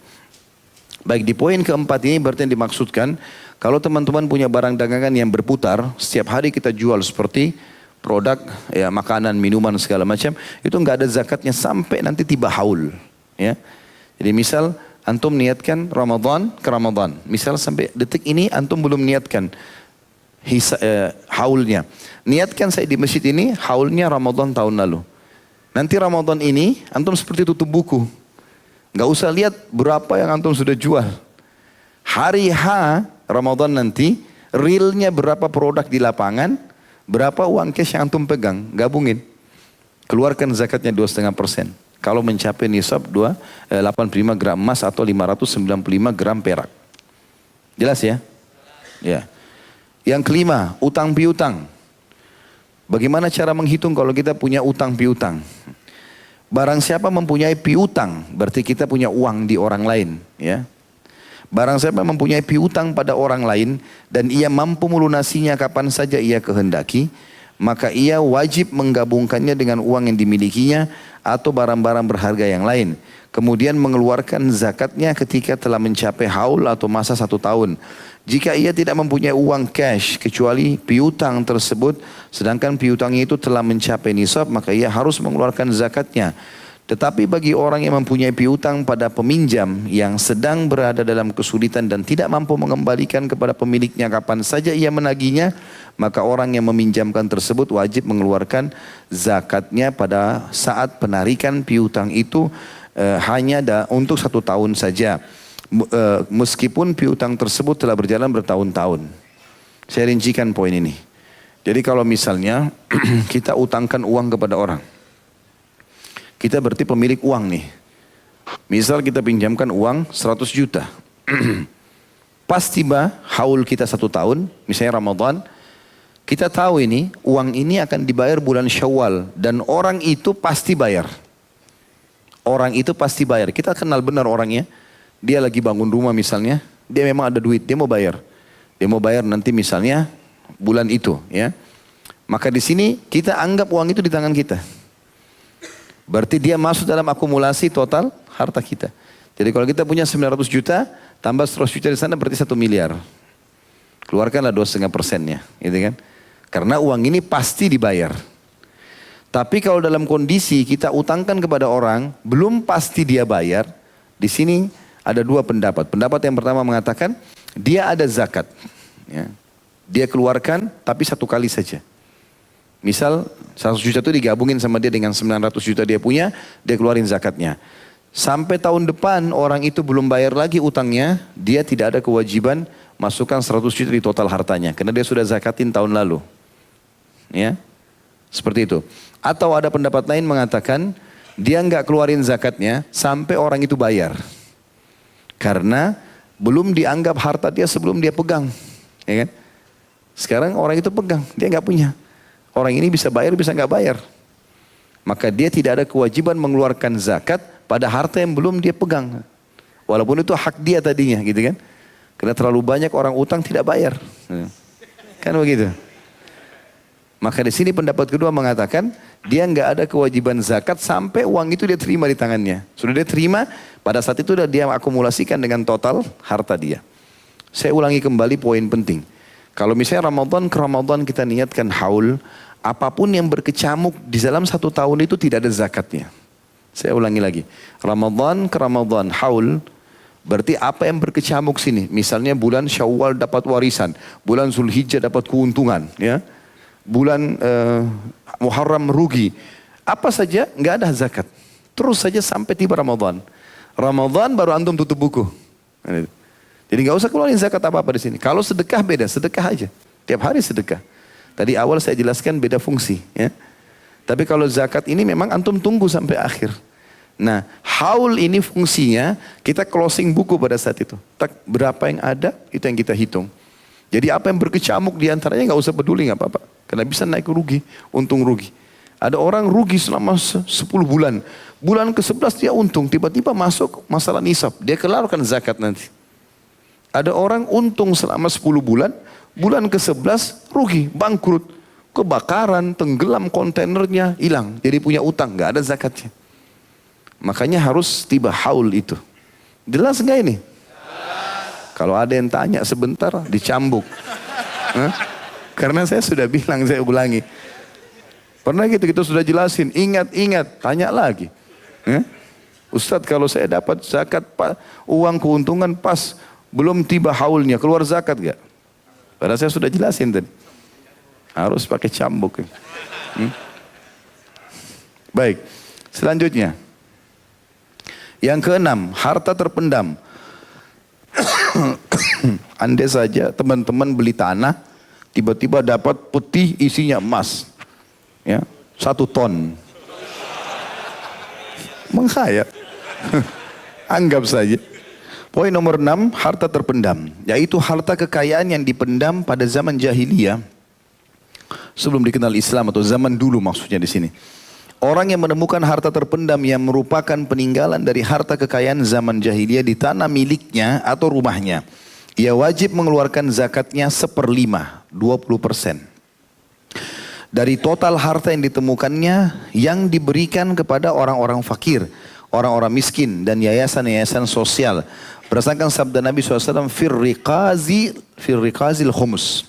Baik, di poin keempat ini berarti yang dimaksudkan, kalau teman-teman punya barang dagangan yang berputar, setiap hari kita jual seperti produk, ya makanan, minuman segala macam, itu nggak ada zakatnya sampai nanti tiba haul. Ya. Jadi misal antum niatkan Ramadan ke Ramadan, misal sampai detik ini antum belum niatkan haulnya. Niatkan saya di masjid ini haulnya Ramadan tahun lalu. Nanti Ramadan ini antum seperti tutup buku. Nggak usah lihat berapa yang antum sudah jual. Hari H Ramadan nanti realnya berapa produk di lapangan, berapa uang cash yang antum pegang, gabungin. Keluarkan zakatnya 2,5%. Kalau mencapai nisab 85 gram emas atau 595 gram perak. Jelas ya? Ya. Yang kelima, utang piutang. Bagaimana cara menghitung kalau kita punya utang piutang? Barang siapa mempunyai piutang, berarti kita punya uang di orang lain. Ya. Barang siapa mempunyai piutang pada orang lain dan ia mampu melunasinya kapan saja ia kehendaki, maka ia wajib menggabungkannya dengan uang yang dimilikinya atau barang-barang berharga yang lain. Kemudian mengeluarkan zakatnya ketika telah mencapai haul atau masa 1 tahun. Jika ia tidak mempunyai uang cash kecuali piutang tersebut, sedangkan piutangnya itu telah mencapai nisab, maka ia harus mengeluarkan zakatnya. Tetapi bagi orang yang mempunyai piutang pada peminjam yang sedang berada dalam kesulitan dan tidak mampu mengembalikan kepada pemiliknya kapan saja ia menagihnya, maka orang yang meminjamkan tersebut wajib mengeluarkan zakatnya pada saat penarikan piutang itu hanya untuk 1 tahun saja. Meskipun piutang tersebut telah berjalan bertahun-tahun. Saya rincikan poin ini. Jadi kalau misalnya kita utangkan uang kepada orang, kita berarti pemilik uang nih. Misal kita pinjamkan uang 100 juta. Pas tiba haul kita 1 tahun, misalnya Ramadan, kita tahu ini, uang ini akan dibayar bulan Syawal. Dan orang itu pasti bayar. Orang itu pasti bayar. Kita kenal benar orangnya. Dia lagi bangun rumah misalnya, dia memang ada duit, dia mau bayar. Dia mau bayar nanti misalnya bulan itu, ya. Maka di sini kita anggap uang itu di tangan kita. Berarti dia masuk dalam akumulasi total harta kita. Jadi kalau kita punya 900 juta, tambah 100 juta di sana berarti 1 miliar. Keluarkanlah 2,5%-nya, gitu kan? Karena uang ini pasti dibayar. Tapi kalau dalam kondisi kita utangkan kepada orang, belum pasti dia bayar, di sini ada 2 pendapat. Pendapat yang pertama mengatakan, dia ada zakat. Ya. Dia keluarkan, tapi 1 kali saja. Misal 100 juta itu digabungin sama dia dengan 900 juta dia punya, dia keluarin zakatnya. Sampai tahun depan orang itu belum bayar lagi utangnya, dia tidak ada kewajiban masukkan 100 juta di total hartanya. Karena dia sudah zakatin tahun lalu. Ya, seperti itu. Atau ada pendapat lain mengatakan, dia nggak keluarin zakatnya sampai orang itu bayar. Karena belum dianggap harta dia sebelum dia pegang. Ya kan? Sekarang orang itu pegang, dia nggak punya. Orang ini bisa bayar, bisa nggak bayar. Maka dia tidak ada kewajiban mengeluarkan zakat pada harta yang belum dia pegang. Walaupun itu hak dia tadinya, gitu kan. Karena terlalu banyak orang utang tidak bayar. Kan begitu. Maka di sini pendapat kedua mengatakan, dia nggak ada kewajiban zakat sampai uang itu dia terima di tangannya. Sudah dia terima, pada saat itu dia akumulasikan dengan total harta dia. Saya ulangi kembali poin penting. Kalau misalnya Ramadan ke Ramadan kita niatkan haul, apapun yang berkecamuk di dalam 1 tahun itu tidak ada zakatnya. Saya ulangi lagi. Ramadan ke Ramadan haul, berarti apa yang berkecamuk sini. Misalnya bulan Syawal dapat warisan, bulan Zulhijjah dapat keuntungan, ya. Bulan Muharram rugi. Apa saja nggak ada zakat. Terus saja sampai tiba Ramadan. Ramadan baru antum tutup buku. Jadi nggak usah keluarin zakat apa-apa di sini. Kalau sedekah beda, sedekah aja. Tiap hari sedekah. Tadi awal saya jelaskan beda fungsi, ya. Tapi kalau zakat ini memang antum tunggu sampai akhir. Nah, haul ini fungsinya kita closing buku pada saat itu. Tak berapa yang ada itu yang kita hitung. Jadi apa yang berkecamuk diantaranya nggak usah peduli, nggak apa-apa. Karena bisa naik rugi, untung rugi. Ada orang rugi selama 10 bulan. Bulan ke-11 dia untung, tiba-tiba masuk masalah nisab. Dia keluarkan zakat nanti. Ada orang untung selama 10 bulan, bulan ke-11 rugi, bangkrut. Kebakaran, tenggelam kontainernya, hilang. Jadi punya utang, nggak ada zakatnya. Makanya harus tiba haul itu. Jelas nggak ini? Kalau ada yang tanya sebentar, dicambuk. Karena saya sudah bilang, saya ulangi. Pernah gitu, kita sudah jelasin, ingat, tanya lagi. Ustadz, kalau saya dapat zakat, uang keuntungan pas, belum tiba haulnya, keluar zakat gak? Padahal saya sudah jelasin tadi. Harus pakai cambuk. Baik, selanjutnya. Yang keenam, harta terpendam. Andai saja teman-teman beli tanah, tiba-tiba dapat peti isinya emas. Ya, 1 ton. Menghayat. Anggap saja. Poin nomor 6, harta terpendam. Yaitu harta kekayaan yang dipendam pada zaman jahiliyah. Sebelum dikenal Islam atau zaman dulu maksudnya di sini. Orang yang menemukan harta terpendam yang merupakan peninggalan dari harta kekayaan zaman jahiliyah di tanah miliknya atau rumahnya. Ia wajib mengeluarkan zakatnya 1/5, 20%. Dari total harta yang ditemukannya yang diberikan kepada orang-orang fakir, orang-orang miskin dan yayasan-yayasan sosial. Berdasarkan sabda Nabi SAW, firriqazil khumus.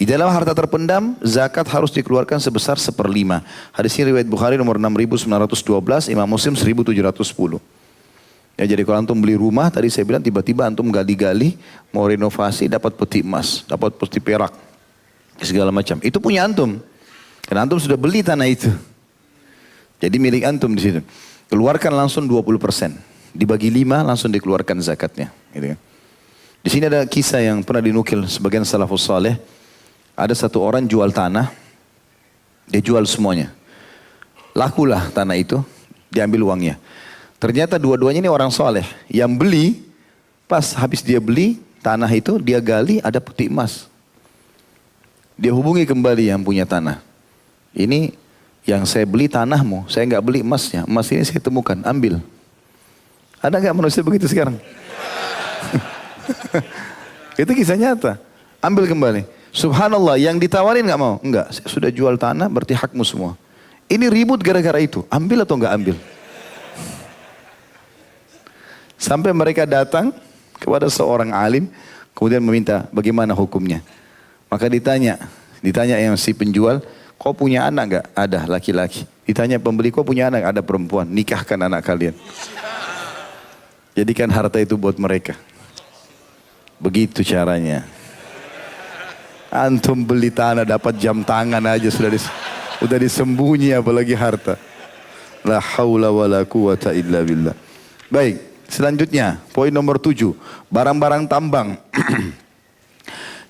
Di dalam harta terpendam, zakat harus dikeluarkan sebesar 1/5. Hadis ini riwayat Bukhari nomor 6912, Imam Muslim 1710. Ya, jadi kalau antum beli rumah, tadi saya bilang tiba-tiba antum gali-gali, mau renovasi, dapat peti emas, dapat peti perak, segala macam. Itu punya antum. Karena antum sudah beli tanah itu. Jadi milik antum di situ. Keluarkan langsung 20%. Dibagi 5 langsung dikeluarkan zakatnya. Gitu kan. Di sini ada kisah yang pernah dinukil sebagian salafus saleh. Ada satu orang jual tanah, dia jual semuanya. Lakulah tanah itu, diambil uangnya. Ternyata dua-duanya ini orang soleh. Yang beli, pas habis dia beli tanah itu, dia gali ada peti emas. Dia hubungi kembali yang punya tanah. Ini yang saya beli tanahmu, saya nggak beli emasnya. Emas ini saya temukan, ambil. Ada nggak manusia begitu sekarang? Itu kisah nyata. Ambil kembali. Subhanallah, yang ditawarin nggak mau? Enggak, saya sudah jual tanah, berarti hakmu semua. Ini ribut gara-gara itu. Ambil atau nggak ambil? Sampai mereka datang kepada seorang alim, kemudian meminta bagaimana hukumnya. Maka ditanya yang si penjual, kau punya anak nggak? Ada, laki-laki. Ditanya pembeli, kau punya anak? Ada, perempuan. Nikahkan anak kalian. Jadikan harta itu buat mereka. Begitu caranya. Antum beli tanah dapat jam tangan aja sudah disembunyi, apalagi harta. La haula wala quwata illa billah. Baik, selanjutnya poin nomor 7, barang-barang tambang.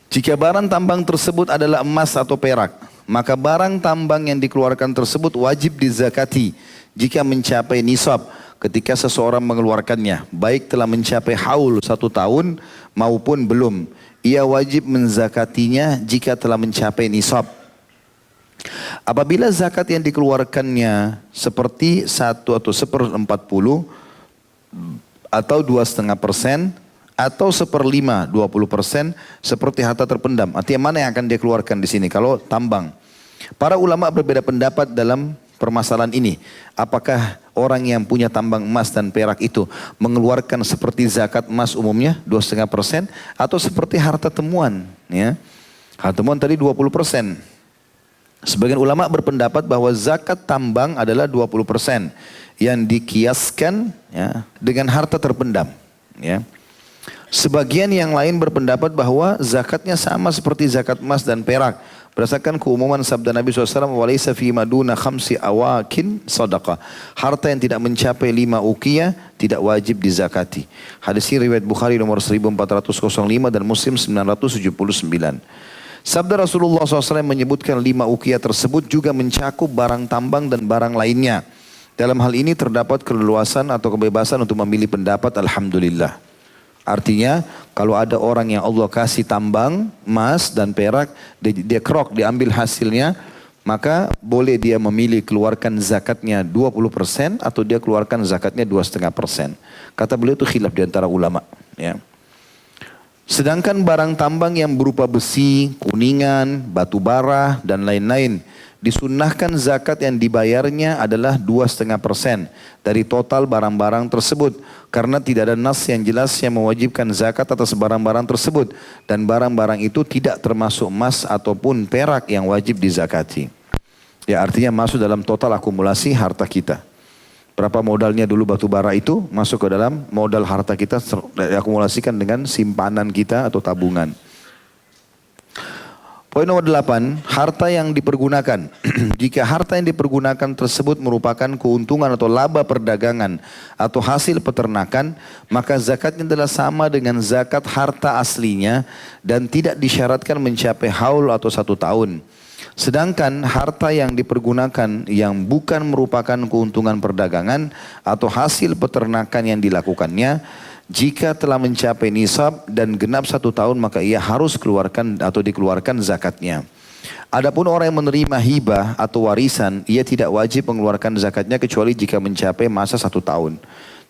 Jika barang tambang tersebut adalah emas atau perak, maka barang tambang yang dikeluarkan tersebut wajib dizakati jika mencapai nisab ketika seseorang mengeluarkannya, baik telah mencapai haul 1 tahun maupun belum. Ia wajib menzakatinya jika telah mencapai nisab. Apabila zakat yang dikeluarkannya seperti 1 atau 1/40 atau 2,5% atau 1/5 20% seperti harta terpendam. Artinya mana yang akan dia keluarkan di sini? Kalau tambang, para ulama berbeda pendapat dalam permasalahan ini. Apakah orang yang punya tambang emas dan perak itu mengeluarkan seperti zakat emas umumnya 2,5% atau seperti harta temuan? Ya, harta temuan tadi 20%. Sebagian ulama berpendapat bahwa zakat tambang adalah 20% yang dikiaskan ya, dengan harta terpendam. Ya. Sebagian yang lain berpendapat bahwa zakatnya sama seperti zakat emas dan perak. Berdasarkan keumuman sabda Nabi SAW, walaysa fi maduna khamsi awakin sadaqah. Harta yang tidak mencapai 5 uqiyah tidak wajib dizakati. Hadis ini riwayat Bukhari nomor 1405 dan Muslim 979. Sabda Rasulullah SAW menyebutkan 5 uqiyah tersebut juga mencakup barang tambang dan barang lainnya. Dalam hal ini terdapat keleluasan atau kebebasan untuk memilih pendapat, alhamdulillah. Artinya kalau ada orang yang Allah kasih tambang, emas dan perak, dia kerok, diambil hasilnya, maka boleh dia memilih keluarkan zakatnya 20% atau dia keluarkan zakatnya 2,5%. Kata beliau itu khilaf di antara ulama. Ya. Sedangkan barang tambang yang berupa besi, kuningan, batu bara dan lain-lain, disunnahkan zakat yang dibayarnya adalah 2,5% dari total barang-barang tersebut. Karena tidak ada nas yang jelas yang mewajibkan zakat atas barang-barang tersebut. Dan barang-barang itu tidak termasuk emas ataupun perak yang wajib dizakati. Ya, artinya masuk dalam total akumulasi harta kita. Berapa modalnya dulu batu bara itu masuk ke dalam modal harta kita, diakumulasikan dengan simpanan kita atau tabungan. Poin nomor 8, harta yang dipergunakan. Jika harta yang dipergunakan tersebut merupakan keuntungan atau laba perdagangan atau hasil peternakan, maka zakatnya adalah sama dengan zakat harta aslinya dan tidak disyaratkan mencapai haul atau 1 tahun. Sedangkan harta yang dipergunakan yang bukan merupakan keuntungan perdagangan atau hasil peternakan yang dilakukannya, jika telah mencapai nisab dan genap 1 tahun maka ia harus keluarkan atau dikeluarkan zakatnya. Adapun orang yang menerima hibah atau warisan, ia tidak wajib mengeluarkan zakatnya kecuali jika mencapai masa 1 tahun.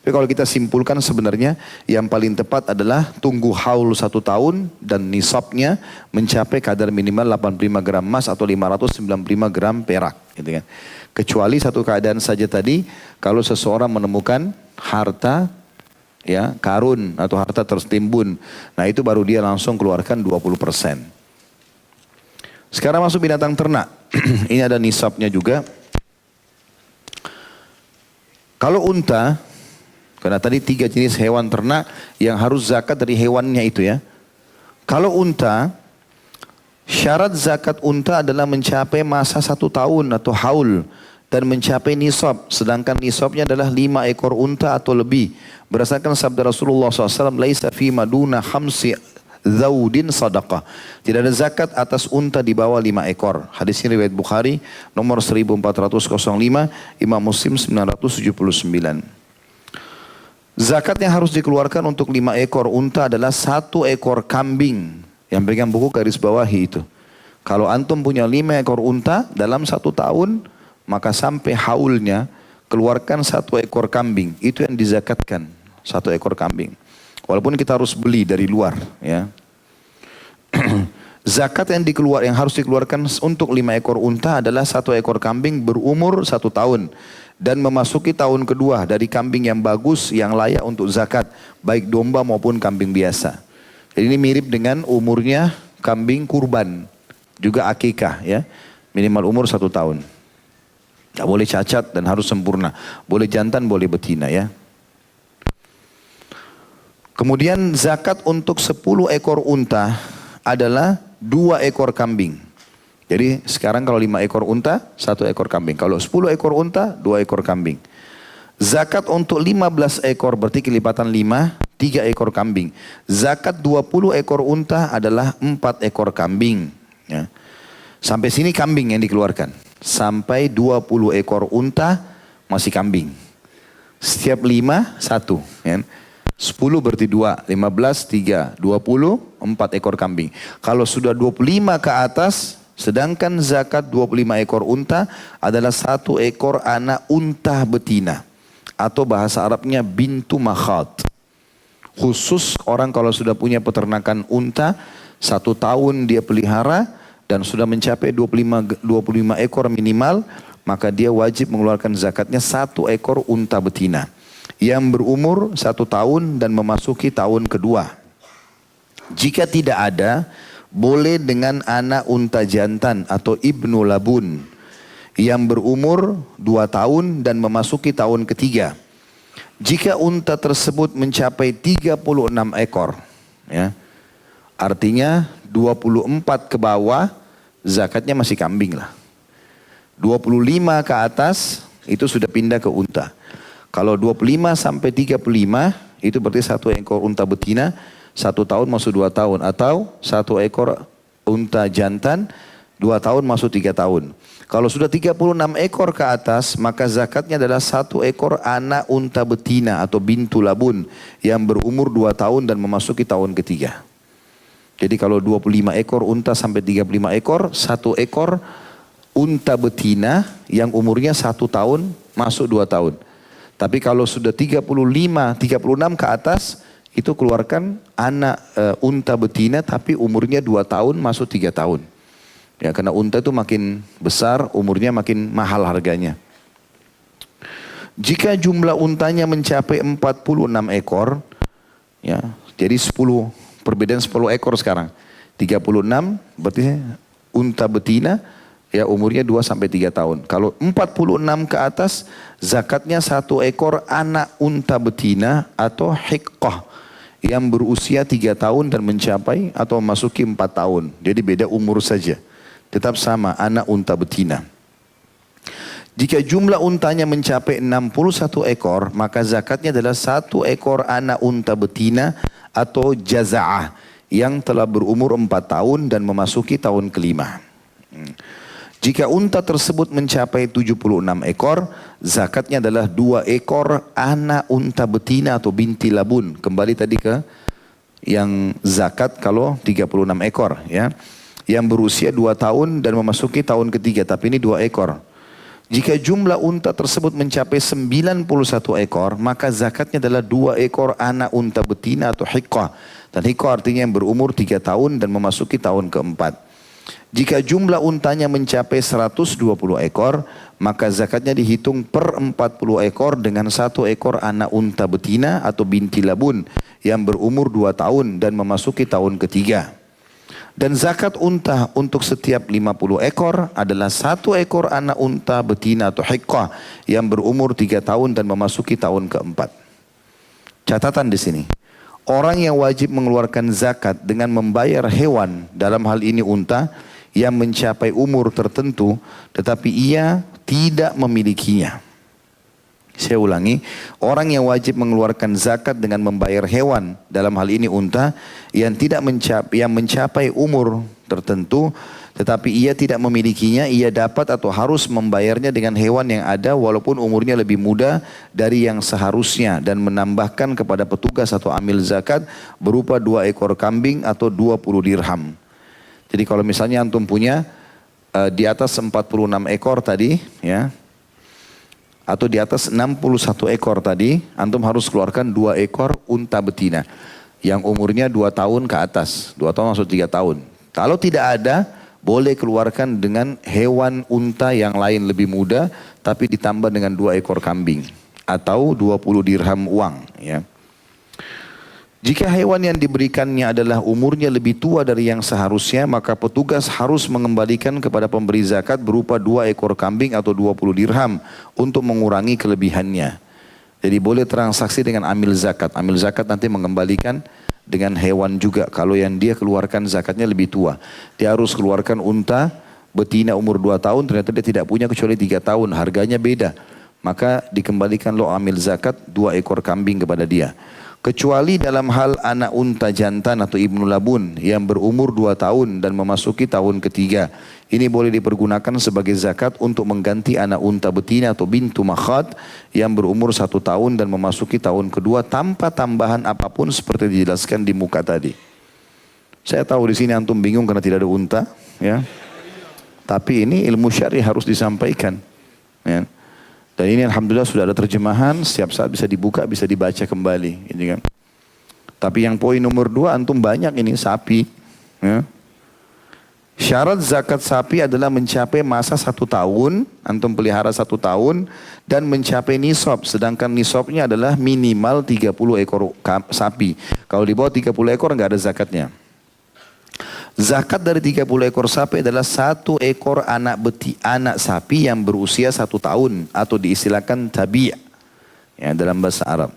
Tapi kalau kita simpulkan sebenarnya yang paling tepat adalah tunggu haul 1 tahun dan nisabnya mencapai kadar minimal 85 gram emas atau 595 gram perak. Gitu kan. Kecuali satu keadaan saja tadi, kalau seseorang menemukan harta ya, karun atau harta tertimbun. Nah itu baru dia langsung keluarkan 20%. Sekarang masuk binatang ternak. Ini ada nisabnya juga. Kalau unta, karena tadi 3 jenis hewan ternak yang harus zakat dari hewannya itu ya. Kalau unta, syarat zakat unta adalah mencapai masa 1 tahun atau haul dan mencapai nisab. Sedangkan nisabnya adalah 5 ekor unta atau lebih. Berdasarkan sabda Rasulullah SAW, laisa fi maduna khamsi zaudin sadaqah. Tidak ada zakat atas unta di bawah 5 ekor. Hadis ini riwayat Bukhari nomor 1405, Imam Muslim 979. Zakat yang harus dikeluarkan untuk 5 ekor unta adalah 1 ekor kambing. Yang pegang buku garis bawahi itu. Kalau antum punya 5 ekor unta dalam 1 tahun, maka sampai haulnya keluarkan 1 ekor kambing. Itu yang dizakatkan, 1 ekor kambing. Walaupun kita harus beli dari luar, ya. Zakat yang harus dikeluarkan untuk 5 ekor unta adalah 1 ekor kambing berumur 1 tahun dan memasuki tahun kedua dari kambing yang bagus yang layak untuk zakat, baik domba maupun kambing biasa. Jadi ini mirip dengan umurnya kambing kurban, juga akikah, ya, minimal umur 1 tahun. Tidak boleh cacat dan harus sempurna. Boleh jantan, boleh betina, ya. Kemudian zakat untuk 10 ekor unta adalah 2 ekor kambing. Jadi sekarang kalau 5 ekor unta, 1 ekor kambing. Kalau 10 ekor unta, 2 ekor kambing. Zakat untuk 15 ekor berarti kelipatan 5, 3 ekor kambing. Zakat 20 ekor unta adalah 4 ekor kambing. Ya. Sampai sini kambing yang dikeluarkan. Sampai 20 ekor unta masih kambing. Setiap 5, 1. Ya. 10 berarti 2, 15, 3, 20, 4 ekor kambing. Kalau sudah 25 ke atas, sedangkan zakat 25 ekor unta adalah 1 ekor anak unta betina. Atau bahasa Arabnya bintu makhat. Khusus orang kalau sudah punya peternakan unta, 1 tahun dia pelihara dan sudah mencapai 25 ekor minimal, maka dia wajib mengeluarkan zakatnya 1 ekor unta betina yang berumur 1 tahun dan memasuki tahun kedua. Jika tidak ada, boleh dengan anak unta jantan atau ibnu labun yang berumur 2 tahun dan memasuki tahun ketiga. Jika unta tersebut mencapai 36 ekor, ya, artinya 24 ke bawah, zakatnya masih kambing lah. 25 ke atas, itu sudah pindah ke unta. Kalau 25 sampai 35, itu berarti 1 ekor unta betina, 1 tahun masuk 2 tahun. Atau 1 ekor unta jantan, 2 tahun masuk 3 tahun. Kalau sudah 36 ekor ke atas, maka zakatnya adalah 1 ekor anak unta betina atau bintu labun yang berumur 2 tahun dan memasuki tahun ketiga. Jadi kalau 25 ekor unta sampai 35 ekor, 1 ekor unta betina yang umurnya 1 tahun masuk 2 tahun. Tapi kalau sudah 36 ke atas, itu keluarkan anak unta betina tapi umurnya 2 tahun masuk 3 tahun. Ya, karena unta itu makin besar, umurnya makin mahal harganya. Jika jumlah untanya mencapai 46 ekor, ya, jadi 10, perbedaan 10 ekor sekarang. 36 berarti unta betina, ya, umurnya 2 sampai 3 tahun. Kalau 46 ke atas, zakatnya 1 ekor anak unta betina atau hiqqah yang berusia 3 tahun dan mencapai atau memasuki 4 tahun. Jadi beda umur saja. Tetap sama anak unta betina. Jika jumlah untanya mencapai 61 ekor, maka zakatnya adalah 1 ekor anak unta betina atau jaza'ah yang telah berumur 4 tahun dan memasuki tahun kelima. Jika unta tersebut mencapai 76 ekor, zakatnya adalah 2 ekor anak unta betina atau binti labun. Kembali tadi ke yang zakat kalau 36 ekor, ya. Yang berusia 2 tahun dan memasuki tahun ketiga, tapi ini 2 ekor. Jika jumlah unta tersebut mencapai 91 ekor, maka zakatnya adalah 2 ekor anak unta betina atau hiqqah. Dan hiqqah artinya yang berumur 3 tahun dan memasuki tahun keempat. Jika jumlah untanya mencapai 120 ekor, maka zakatnya dihitung per 40 ekor dengan 1 ekor anak unta betina atau binti labun yang berumur 2 tahun dan memasuki tahun ketiga. Dan zakat unta untuk setiap 50 ekor adalah 1 ekor anak unta betina atau hiqqah yang berumur 3 tahun dan memasuki tahun keempat. Catatan di sini. Orang yang wajib mengeluarkan zakat dengan membayar hewan, dalam hal ini unta, yang mencapai umur tertentu tetapi ia tidak memilikinya. Saya ulangi, orang yang wajib mengeluarkan zakat dengan membayar hewan, dalam hal ini unta, yang mencapai umur tertentu tetapi ia tidak memilikinya, ia dapat atau harus membayarnya dengan hewan yang ada walaupun umurnya lebih muda dari yang seharusnya, dan menambahkan kepada petugas atau amil zakat berupa 2 ekor kambing atau 20 dirham. Jadi kalau misalnya antum punya di atas 46 ekor tadi, ya, atau di atas 61 ekor tadi, antum harus keluarkan 2 ekor unta betina yang umurnya 2 tahun ke atas. 2 tahun maksud 3 tahun. Kalau tidak ada, boleh keluarkan dengan hewan unta yang lain lebih muda, tapi ditambah dengan 2 ekor kambing atau 20 dirham uang, ya. Jika hewan yang diberikannya adalah umurnya lebih tua dari yang seharusnya, maka petugas harus mengembalikan kepada pemberi zakat berupa 2 ekor kambing atau 20 dirham untuk mengurangi kelebihannya. Jadi boleh transaksi dengan amil zakat. Amil zakat nanti mengembalikan dengan hewan juga. Kalau yang dia keluarkan zakatnya lebih tua, dia harus keluarkan unta betina umur 2 tahun, ternyata dia tidak punya kecuali 3 tahun, harganya beda. Maka dikembalikan lo amil zakat 2 ekor kambing kepada dia. Kecuali dalam hal anak unta jantan atau ibnu labun yang berumur 2 tahun dan memasuki tahun ketiga. Ini boleh dipergunakan sebagai zakat untuk mengganti anak unta betina atau bintu makhad yang berumur 1 tahun dan memasuki tahun kedua tanpa tambahan apapun seperti dijelaskan di muka tadi. Saya tahu di sini antum bingung karena tidak ada unta, ya. Tapi ini ilmu syar'i harus disampaikan, ya. Dan ini alhamdulillah sudah ada terjemahan, setiap saat bisa dibuka, bisa dibaca kembali, gitu kan. Tapi yang poin nomor 2 antum banyak ini sapi, ya. Syarat zakat sapi adalah mencapai masa 1 tahun, antum pelihara 1 tahun dan mencapai nisab, sedangkan nisabnya adalah minimal 30 ekor sapi. Kalau di bawah 30 ekor enggak ada zakatnya. Zakat dari 30 ekor sapi adalah 1 ekor anak sapi yang berusia 1 tahun atau diistilahkan tabi', ya, dalam bahasa Arab.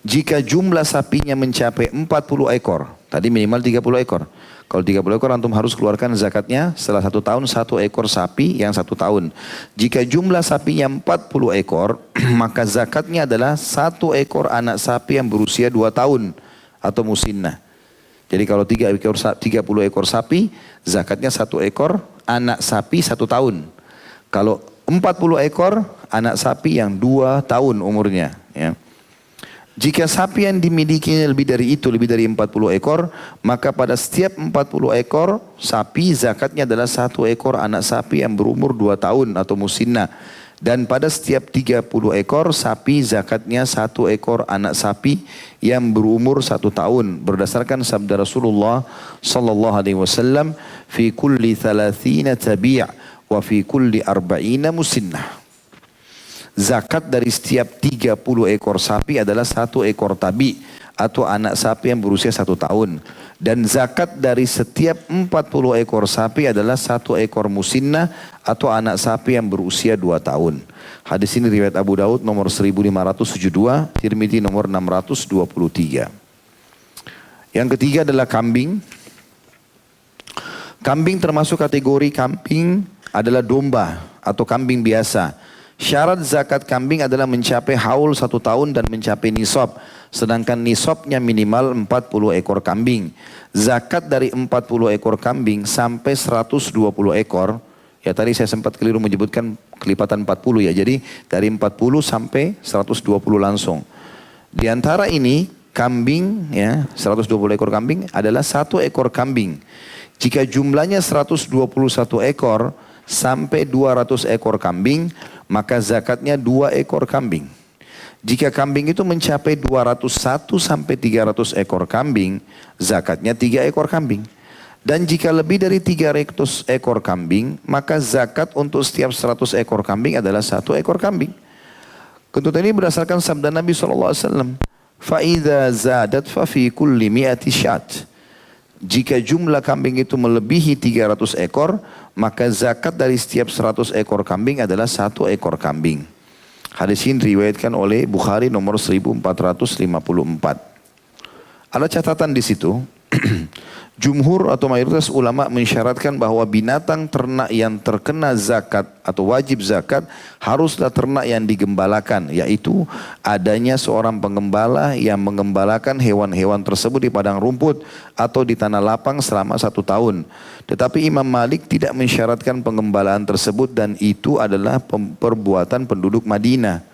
Jika jumlah sapinya mencapai 40 ekor, tadi minimal 30 ekor. Kalau 30 ekor antum harus keluarkan zakatnya setelah 1 tahun 1 ekor sapi yang 1 tahun. Jika jumlah sapinya 40 ekor, maka zakatnya adalah 1 ekor anak sapi yang berusia 2 tahun atau musinnah. Jadi kalau 30 ekor sapi, zakatnya 1 ekor anak sapi 1 tahun. Kalau 40 ekor anak sapi yang 2 tahun umurnya, ya. Jika sapi yang dimilikinya lebih dari itu, lebih dari 40 ekor, maka pada setiap 40 ekor sapi zakatnya adalah 1 ekor anak sapi yang berumur 2 tahun atau musinnah. Dan pada setiap 30 ekor sapi zakatnya 1 ekor anak sapi yang berumur 1 tahun. Berdasarkan sabda Rasulullah sallallahu alaihi wasallam, fi kulli 30 tabi' wa fi kulli 40 musinnah. Zakat dari setiap 30 ekor sapi adalah 1 ekor tabi atau anak sapi yang berusia 1 tahun. Dan zakat dari setiap 40 ekor sapi adalah 1 ekor musinnah atau anak sapi yang berusia 2 tahun. Hadis ini riwayat Abu Daud nomor 1572, Tirmidzi nomor 623. Yang ketiga adalah kambing. Kambing termasuk kategori kambing adalah domba atau kambing biasa. Syarat zakat kambing adalah mencapai haul 1 tahun dan mencapai nisab. Sedangkan nisabnya minimal 40 ekor kambing. Zakat dari 40 ekor kambing sampai 120 ekor. Ya tadi saya sempat keliru menyebutkan kelipatan 40 ya. Jadi dari 40 sampai 120 langsung. Di antara ini kambing ya 120 ekor kambing adalah 1 ekor kambing. Jika jumlahnya 121 ekor sampai 200 ekor kambing, maka zakatnya 2 ekor kambing. Jika kambing itu mencapai 201 sampai 300 ekor kambing, zakatnya 3 ekor kambing. Dan jika lebih dari 300 ekor kambing, maka zakat untuk setiap 100 ekor kambing adalah 1 ekor kambing. Ketentuan ini berdasarkan sabda Nabi SAW. فَإِذَا زَادَتْ فَفِي كُلِّ مِئَةِ شَاتٍ. Jika jumlah kambing itu melebihi 300 ekor, maka zakat dari setiap 100 ekor kambing adalah 1 ekor kambing. Hadis ini diriwayatkan oleh Bukhari nomor 1454. Ada catatan di situ. Jumhur atau mayoritas ulama mensyaratkan bahwa binatang ternak yang terkena zakat atau wajib zakat haruslah ternak yang digembalakan, yaitu adanya seorang pengembala yang mengembalakan hewan-hewan tersebut di padang rumput atau di tanah lapang selama 1 tahun. Tetapi Imam Malik tidak mensyaratkan pengembalaan tersebut dan itu adalah perbuatan penduduk Madinah.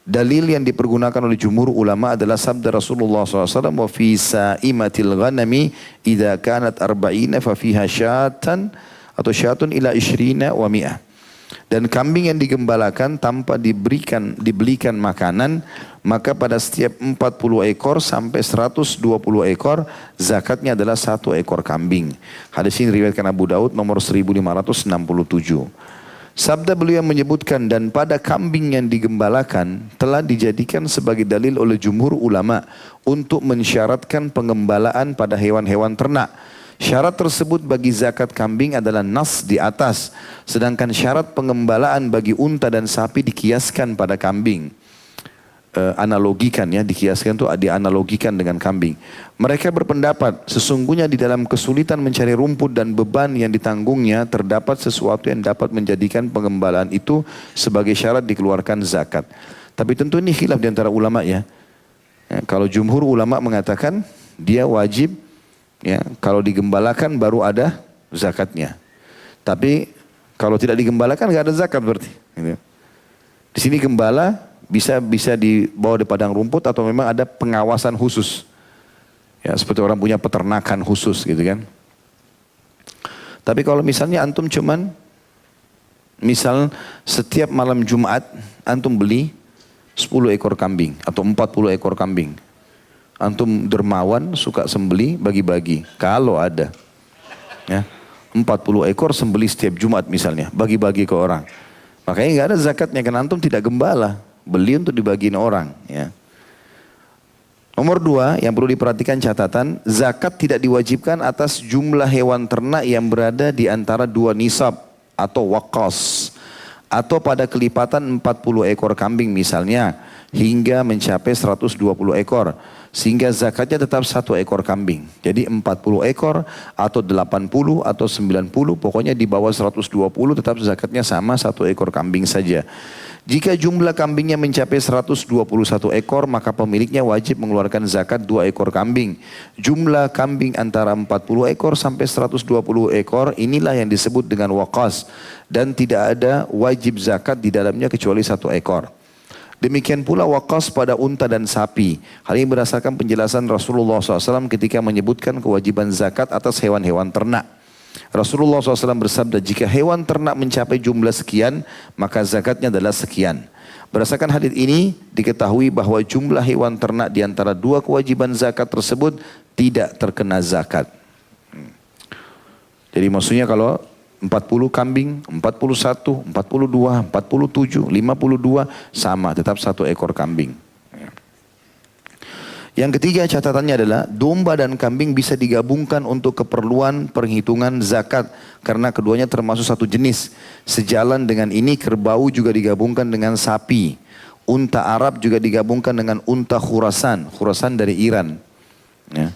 Dalil yang dipergunakan oleh jumhur ulama adalah sabda Rasulullah SAW, wa fi sa'imatil ghanami idza kanat arba'ina fa fiha syatan atau syatun ila isyrina wa mi'ah. Dan kambing yang digembalakan tanpa dibelikan makanan, maka pada setiap 40 ekor sampai 120 ekor zakatnya adalah 1 ekor kambing. Hadis ini diriwayatkan Abu Daud nomor 1567. Sabda beliau menyebutkan dan pada kambing yang digembalakan telah dijadikan sebagai dalil oleh jumhur ulama untuk mensyaratkan pengembalaan pada hewan-hewan ternak. Syarat tersebut bagi zakat kambing adalah nas di atas, sedangkan syarat pengembalaan bagi unta dan sapi dikiaskan pada kambing. Analogikan ya, dikiaskan itu dianalogikan dengan kambing. Mereka berpendapat sesungguhnya di dalam kesulitan mencari rumput dan beban yang ditanggungnya terdapat sesuatu yang dapat menjadikan pengembalaan itu sebagai syarat dikeluarkan zakat. Tapi tentu ini khilaf di antara ulama ya. Kalau jumhur ulama mengatakan dia wajib ya, kalau digembalakan baru ada zakatnya. Tapi kalau tidak digembalakan nggak ada zakat berarti. Di sini gembala bisa dibawa di padang rumput atau memang ada pengawasan khusus. Ya, seperti orang punya peternakan khusus gitu kan. Tapi kalau misalnya antum cuman misal setiap malam Jumat antum beli 10 ekor kambing atau 40 ekor kambing. Antum dermawan suka sembeli bagi-bagi kalau ada. Ya, 40 ekor sembeli setiap Jumat misalnya, bagi-bagi ke orang. Makanya nggak ada zakatnya karena antum tidak gembala. Beli untuk dibagiin orang ya. Nomor 2 yang perlu diperhatikan catatan, zakat tidak diwajibkan atas jumlah hewan ternak yang berada di antara 2 nisab atau waqas atau pada kelipatan 40 ekor kambing misalnya hingga mencapai 120 ekor sehingga zakatnya tetap 1 ekor kambing. Jadi 40 ekor atau 80 atau 90 pokoknya di bawah 120 tetap zakatnya sama 1 ekor kambing saja. Jika jumlah kambingnya mencapai 121 ekor, maka pemiliknya wajib mengeluarkan zakat 2 ekor kambing. Jumlah kambing antara 40 ekor sampai 120 ekor, inilah yang disebut dengan waqas. Dan tidak ada wajib zakat di dalamnya kecuali 1 ekor. Demikian pula waqas pada unta dan sapi. Hal ini berdasarkan penjelasan Rasulullah SAW ketika menyebutkan kewajiban zakat atas hewan-hewan ternak. Rasulullah SAW bersabda, jika hewan ternak mencapai jumlah sekian, maka zakatnya adalah sekian. Berdasarkan hadis ini, diketahui bahwa jumlah hewan ternak di antara 2 kewajiban zakat tersebut tidak terkena zakat. Jadi maksudnya kalau 40 kambing, 41, 42, 47, 52 sama, tetap 1 ekor kambing. Yang ketiga catatannya adalah domba dan kambing bisa digabungkan untuk keperluan perhitungan zakat karena keduanya termasuk satu jenis. Sejalan dengan ini kerbau juga digabungkan dengan sapi. Unta Arab juga digabungkan dengan unta Khurasan. Khurasan dari Iran. Ya.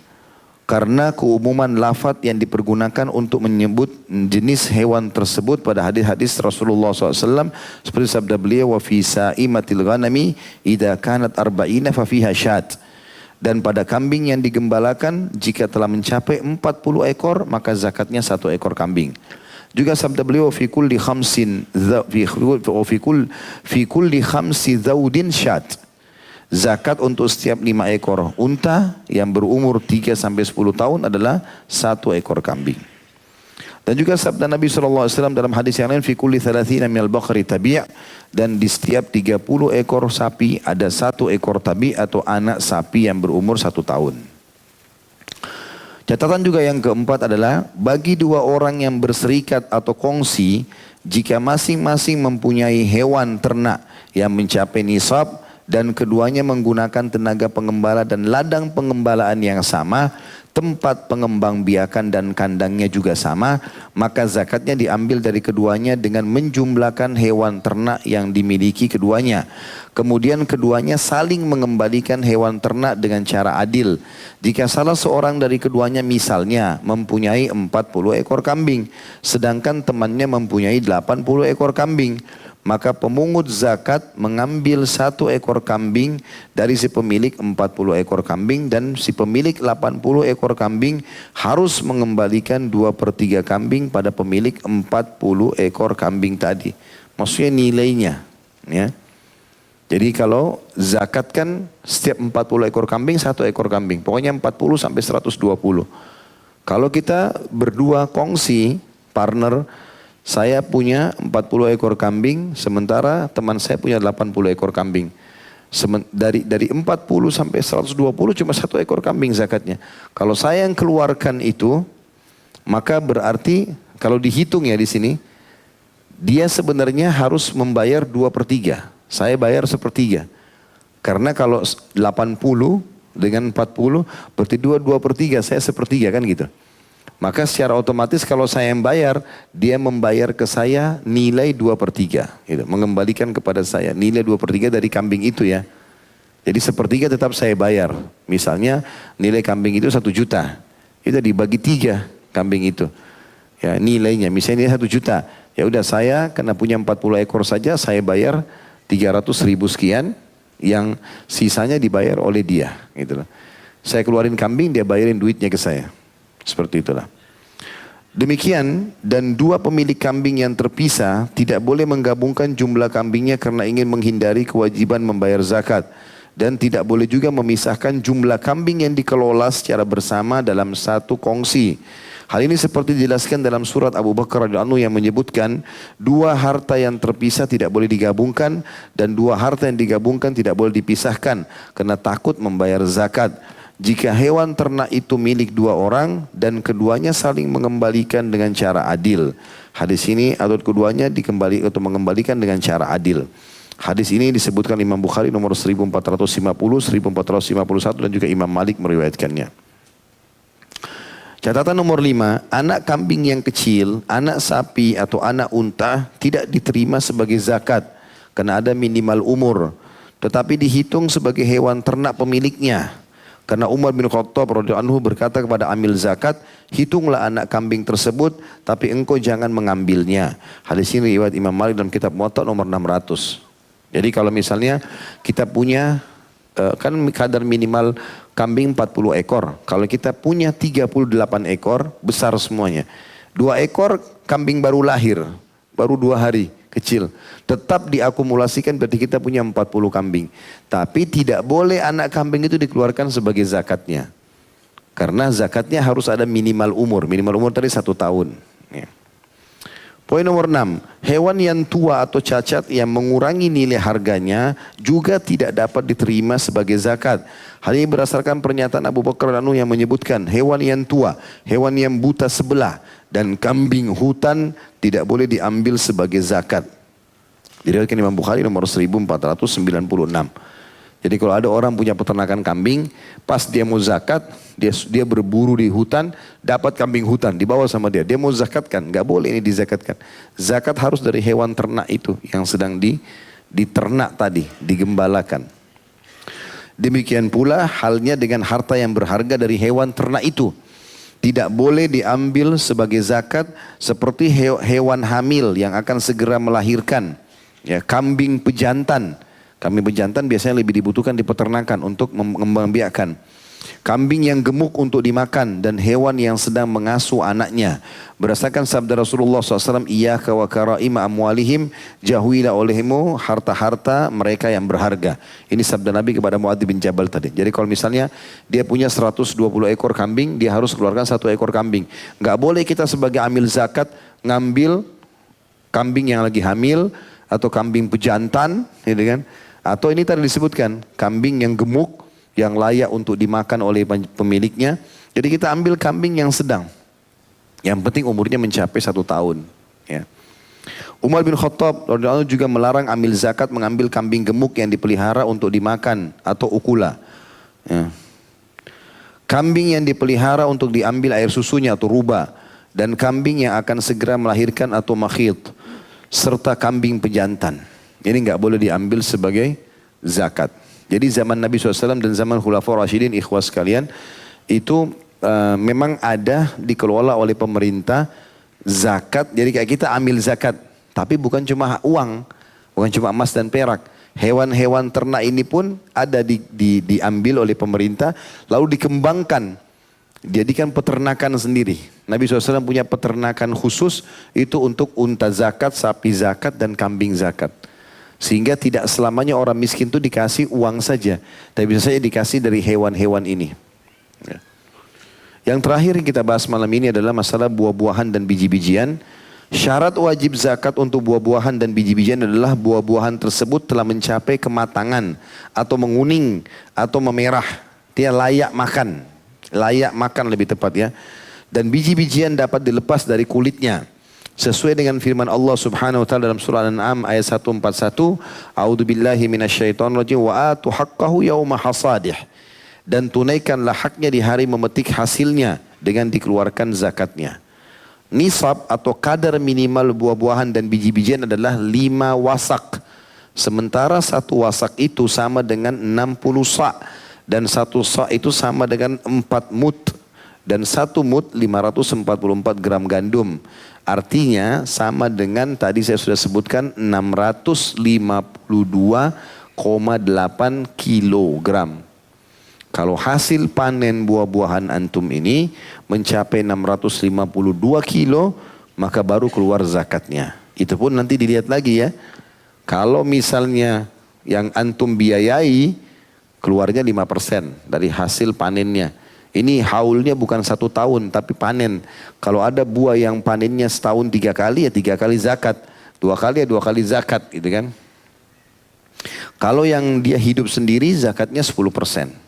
Karena keumuman lafaz yang dipergunakan untuk menyebut jenis hewan tersebut pada hadis-hadis Rasulullah SAW seperti sabda beliau wa fi sa'imatil ghanami idza kanat arba'ina fa fiha syat. Dan pada kambing yang digembalakan jika telah mencapai 40 ekor maka zakatnya 1 ekor kambing. Juga sabda beliau fi kulli khamsi zawdin syat. Zakat untuk setiap 5 ekor unta yang berumur 3 sampai 10 tahun adalah 1 ekor kambing. Dan juga sabda Nabi SAW dalam hadis yang lain fi kulli 30 minal baqari tabi', dan di setiap 30 ekor sapi ada 1 ekor tabi' atau anak sapi yang berumur 1 tahun. Catatan juga yang keempat adalah bagi dua orang yang berserikat atau kongsi, jika masing-masing mempunyai hewan ternak yang mencapai nisab dan keduanya menggunakan tenaga pengembala dan ladang pengembalaan yang sama, tempat pengembangbiakan dan kandangnya juga sama, maka zakatnya diambil dari keduanya dengan menjumlahkan hewan ternak yang dimiliki keduanya. Kemudian keduanya saling mengembalikan hewan ternak dengan cara adil. Jika salah seorang dari keduanya misalnya mempunyai 40 ekor kambing, sedangkan temannya mempunyai 80 ekor kambing, maka pemungut zakat mengambil 1 ekor kambing dari si pemilik 40 ekor kambing, dan si pemilik 80 ekor kambing harus mengembalikan 2/3 kambing pada pemilik 40 ekor kambing tadi. Maksudnya nilainya. Ya. Jadi kalau zakat kan setiap 40 ekor kambing 1 ekor kambing. Pokoknya 40 sampai 120. Kalau kita berdua kongsi, partner, saya punya 40 ekor kambing, sementara teman saya punya 80 ekor kambing. Dari 40 sampai 120 cuma 1 ekor kambing zakatnya. Kalau saya yang keluarkan itu, maka berarti kalau dihitung ya di sini, dia sebenarnya harus membayar 2/3. Saya bayar 1/3. Karena kalau 80 dengan 40, berarti 2/3, saya 1/3 kan gitu. Maka secara otomatis kalau saya yang bayar, dia membayar ke saya nilai 2/3. Gitu. Mengembalikan kepada saya nilai 2/3 dari kambing itu ya. Jadi 1/3 tetap saya bayar. Misalnya nilai kambing itu 1 juta. Itu dibagi 3 kambing itu. Ya, nilainya misalnya 1 juta. Ya udah saya karena punya 40 ekor saja saya bayar 300.000 sekian. Yang sisanya dibayar oleh dia. Gitu. Saya keluarin kambing, dia bayarin duitnya ke saya. Seperti itulah. Demikian, dan 2 pemilik kambing yang terpisah tidak boleh menggabungkan jumlah kambingnya karena ingin menghindari kewajiban membayar zakat. Dan tidak boleh juga memisahkan jumlah kambing yang dikelola secara bersama dalam satu kongsi. Hal ini seperti dijelaskan dalam surat Abu Bakar radhiyallahu anhu yang menyebutkan 2 harta yang terpisah tidak boleh digabungkan dan 2 harta yang digabungkan tidak boleh dipisahkan karena takut membayar zakat. Jika hewan ternak itu milik 2 orang dan keduanya saling mengembalikan dengan cara adil. Hadis ini atau keduanya mengembalikan dengan cara adil. Hadis ini disebutkan Imam Bukhari nomor 1450, 1451 dan juga Imam Malik meriwayatkannya. Catatan nomor 5, anak kambing yang kecil, anak sapi atau anak unta tidak diterima sebagai zakat karena ada minimal umur, tetapi dihitung sebagai hewan ternak pemiliknya. Karena Umar bin Khattab radhiyallahu anhu berkata kepada amil zakat, hitunglah anak kambing tersebut, tapi engkau jangan mengambilnya. Hadis ini riwayat Imam Malik dalam kitab Muwatta nomor 600. Jadi kalau misalnya kita punya kan kadar minimal kambing 40 ekor. Kalau kita punya 38 ekor, besar semuanya. 2 ekor kambing baru lahir, baru 2 hari, kecil. Tetap diakumulasikan berarti kita punya 40 kambing. Tapi tidak boleh anak kambing itu dikeluarkan sebagai zakatnya. Karena zakatnya harus ada minimal umur. Minimal umur tadi 1 tahun. Ya. Poin nomor 6, hewan yang tua atau cacat yang mengurangi nilai harganya juga tidak dapat diterima sebagai zakat. Hal ini berdasarkan pernyataan Abu Bakar radhiyallahu anhu yang menyebutkan hewan yang tua, hewan yang buta sebelah dan kambing hutan tidak boleh diambil sebagai zakat. Diriwayatkan Imam Bukhari nomor 1496. Jadi kalau ada orang punya peternakan kambing, pas dia mau zakat, dia berburu di hutan, dapat kambing hutan, dibawa sama dia. Dia mau zakatkan, nggak boleh ini dizakatkan. Zakat harus dari hewan ternak itu yang sedang diternak tadi, digembalakan. Demikian pula halnya dengan harta yang berharga dari hewan ternak itu. Tidak boleh diambil sebagai zakat seperti hewan hamil yang akan segera melahirkan. Ya, kambing pejantan. Kambing pejantan biasanya lebih dibutuhkan di peternakan untuk mengembangbiakan. Kambing yang gemuk untuk dimakan dan hewan yang sedang mengasuh anaknya. Berdasarkan sabda Rasulullah SAW, Iyaka wa karaima amwalihim, jauhilah olehmu harta-harta mereka yang berharga. Ini sabda Nabi kepada Muadz bin Jabal tadi. Jadi kalau misalnya dia punya 120 ekor kambing, dia harus keluarkan 1 ekor kambing. Nggak boleh kita sebagai amil zakat ngambil kambing yang lagi hamil atau kambing pejantan, gitu kan? Atau ini tadi disebutkan kambing yang gemuk yang layak untuk dimakan oleh pemiliknya. Jadi kita ambil kambing yang sedang. Yang penting umurnya mencapai 1 tahun. Ya. Umar bin Khattab radhiyallahu anhu juga melarang ambil zakat mengambil kambing gemuk yang dipelihara untuk dimakan atau ukula. Ya. Kambing yang dipelihara untuk diambil air susunya atau ruba. Dan kambing yang akan segera melahirkan atau makhid. Serta kambing pejantan. Ini nggak boleh diambil sebagai zakat. Jadi zaman Nabi SAW dan zaman Khulafaur Rasyidin ikhwas sekalian. Itu memang ada dikelola oleh pemerintah zakat. Jadi kayak kita ambil zakat. Tapi bukan cuma uang, bukan cuma emas dan perak. Hewan-hewan ternak ini pun ada diambil oleh pemerintah, lalu dikembangkan. Jadikan peternakan sendiri. Nabi SAW punya peternakan khusus, itu untuk unta zakat, sapi zakat, dan kambing zakat. Sehingga tidak selamanya orang miskin itu dikasih uang saja. Tapi bisa saja dikasih dari hewan-hewan ini. Ya. Yang terakhir yang kita bahas malam ini adalah masalah buah-buahan dan biji-bijian. Syarat wajib zakat untuk buah-buahan dan biji-bijian adalah buah-buahan tersebut telah mencapai kematangan atau menguning atau memerah. Dia layak makan. Layak makan lebih tepat ya. Dan biji-bijian dapat dilepas dari kulitnya. Sesuai dengan firman Allah Subhanahu wa taala dalam surah Al-An'am ayat 141, A'udzubillahi minasyaitonirrajim wa atu haqqahu yauma hasadih. Dan tunaikanlah haknya di hari memetik hasilnya dengan dikeluarkan zakatnya. Nisab atau kadar minimal buah-buahan dan biji-bijian adalah 5 wasak. Sementara 1 wasak itu sama dengan 60 sa'. Dan 1 sa' itu sama dengan 4 mut. Dan 1 mut 544 gram gandum. Artinya sama dengan tadi saya sudah sebutkan 652,8 kilogram. Kalau hasil panen buah-buahan antum ini mencapai 652 kilo, maka baru keluar zakatnya. Itu pun nanti dilihat lagi ya. Kalau misalnya yang antum biayai, keluarnya 5% dari hasil panennya. Ini haulnya bukan 1 tahun, tapi panen. Kalau ada buah yang panennya setahun 3 kali, ya 3 kali zakat. 2 kali ya 2 kali zakat gitu kan. Kalau yang dia hidup sendiri, zakatnya 10%.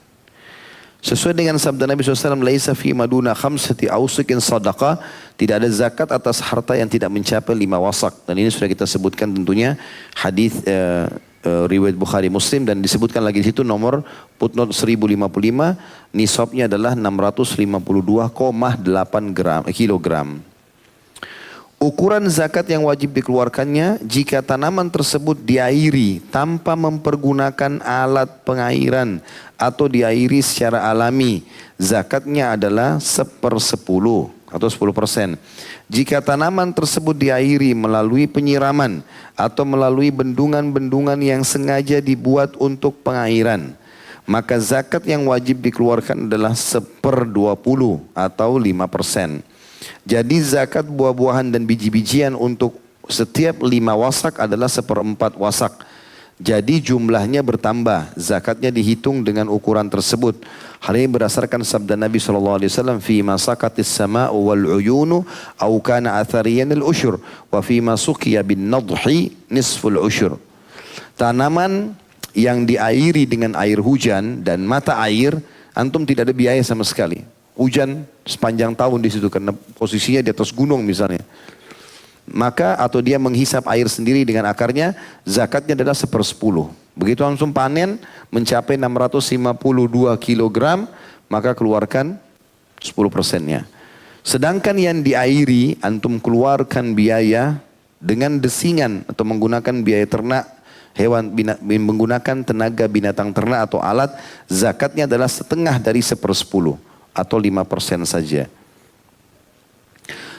Sesuai dengan sabda Nabi SAW, laisa fi maduna khamsati ausukin sadaqah, tidak ada zakat atas harta yang tidak mencapai 5 wasak. Dan ini sudah kita sebutkan tentunya hadis riwayat Bukhari Muslim, dan disebutkan lagi di situ nomor footnote 1055, nisabnya adalah 652,8 kilogram. Ukuran zakat yang wajib dikeluarkannya jika tanaman tersebut diairi tanpa mempergunakan alat pengairan atau diairi secara alami. Zakatnya adalah 1/10 atau 10%. Jika tanaman tersebut diairi melalui penyiraman atau melalui bendungan-bendungan yang sengaja dibuat untuk pengairan, maka zakat yang wajib dikeluarkan adalah 1/20 atau 5%. Jadi zakat buah-buahan dan biji-bijian untuk setiap 5 wasak adalah 1/4 wasak. Jadi jumlahnya bertambah, zakatnya dihitung dengan ukuran tersebut. Hal ini berdasarkan sabda Nabi SAW, fi ma sakatis sama'u wal uyunu au kana athariyan al usyur wa fi ma suqiya bin nadhi nisful usyur. Tanaman yang diairi dengan air hujan dan mata air, antum tidak ada biaya sama sekali. Hujan sepanjang tahun di situ karena posisinya di atas gunung misalnya. Maka atau dia menghisap air sendiri dengan akarnya, zakatnya adalah 1/10. Begitu langsung panen mencapai 652 kilogram, maka keluarkan 10%-nya. Sedangkan yang diairi, antum keluarkan biaya dengan desingan atau menggunakan biaya ternak hewan, menggunakan tenaga binatang ternak atau alat, zakatnya adalah setengah dari 1/10 atau 5% saja.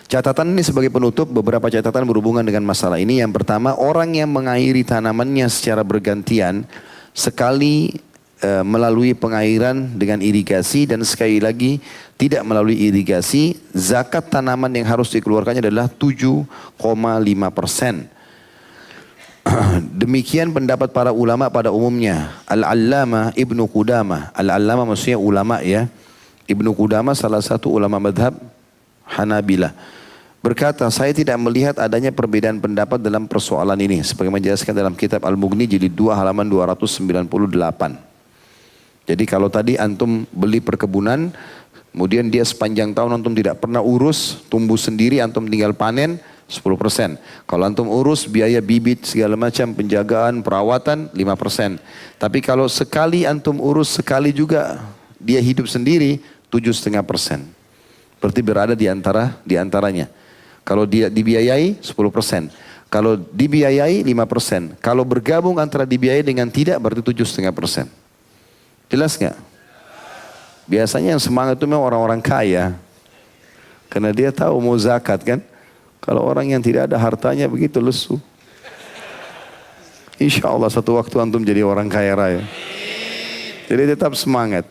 Catatan ini sebagai penutup, beberapa catatan berhubungan dengan masalah ini. Yang pertama, orang yang mengairi tanamannya secara bergantian, sekali melalui pengairan dengan irigasi dan sekali lagi tidak melalui irigasi, zakat tanaman yang harus dikeluarkannya adalah 7,5%. Demikian pendapat para ulama pada umumnya. Al-Allamah Ibnu Qudamah, Al-Allamah maksudnya ulama ya, Ibnu Qudamah salah satu ulama madhab Hanabilah berkata, saya tidak melihat adanya perbedaan pendapat dalam persoalan ini sebagaimana dijelaskan dalam kitab Al-Mughni jilid 2 halaman 298. Jadi kalau tadi antum beli perkebunan, kemudian dia sepanjang tahun antum tidak pernah urus, tumbuh sendiri, antum tinggal panen 10%. Kalau antum urus biaya bibit segala macam, penjagaan, perawatan 5%. Tapi kalau sekali antum urus sekali juga dia hidup sendiri 7,5%. Berarti berada di antaranya. Kalau dia dibiayai 10%. Kalau dibiayai 5%. Kalau bergabung antara dibiayai dengan tidak berarti 7,5%. Jelas nggak? Biasanya yang semangat itu memang orang-orang kaya. Karena dia tahu mau zakat kan. Kalau orang yang tidak ada hartanya begitu lesu. Insya Allah satu waktu antum jadi orang kaya raya. Jadi tetap semangat.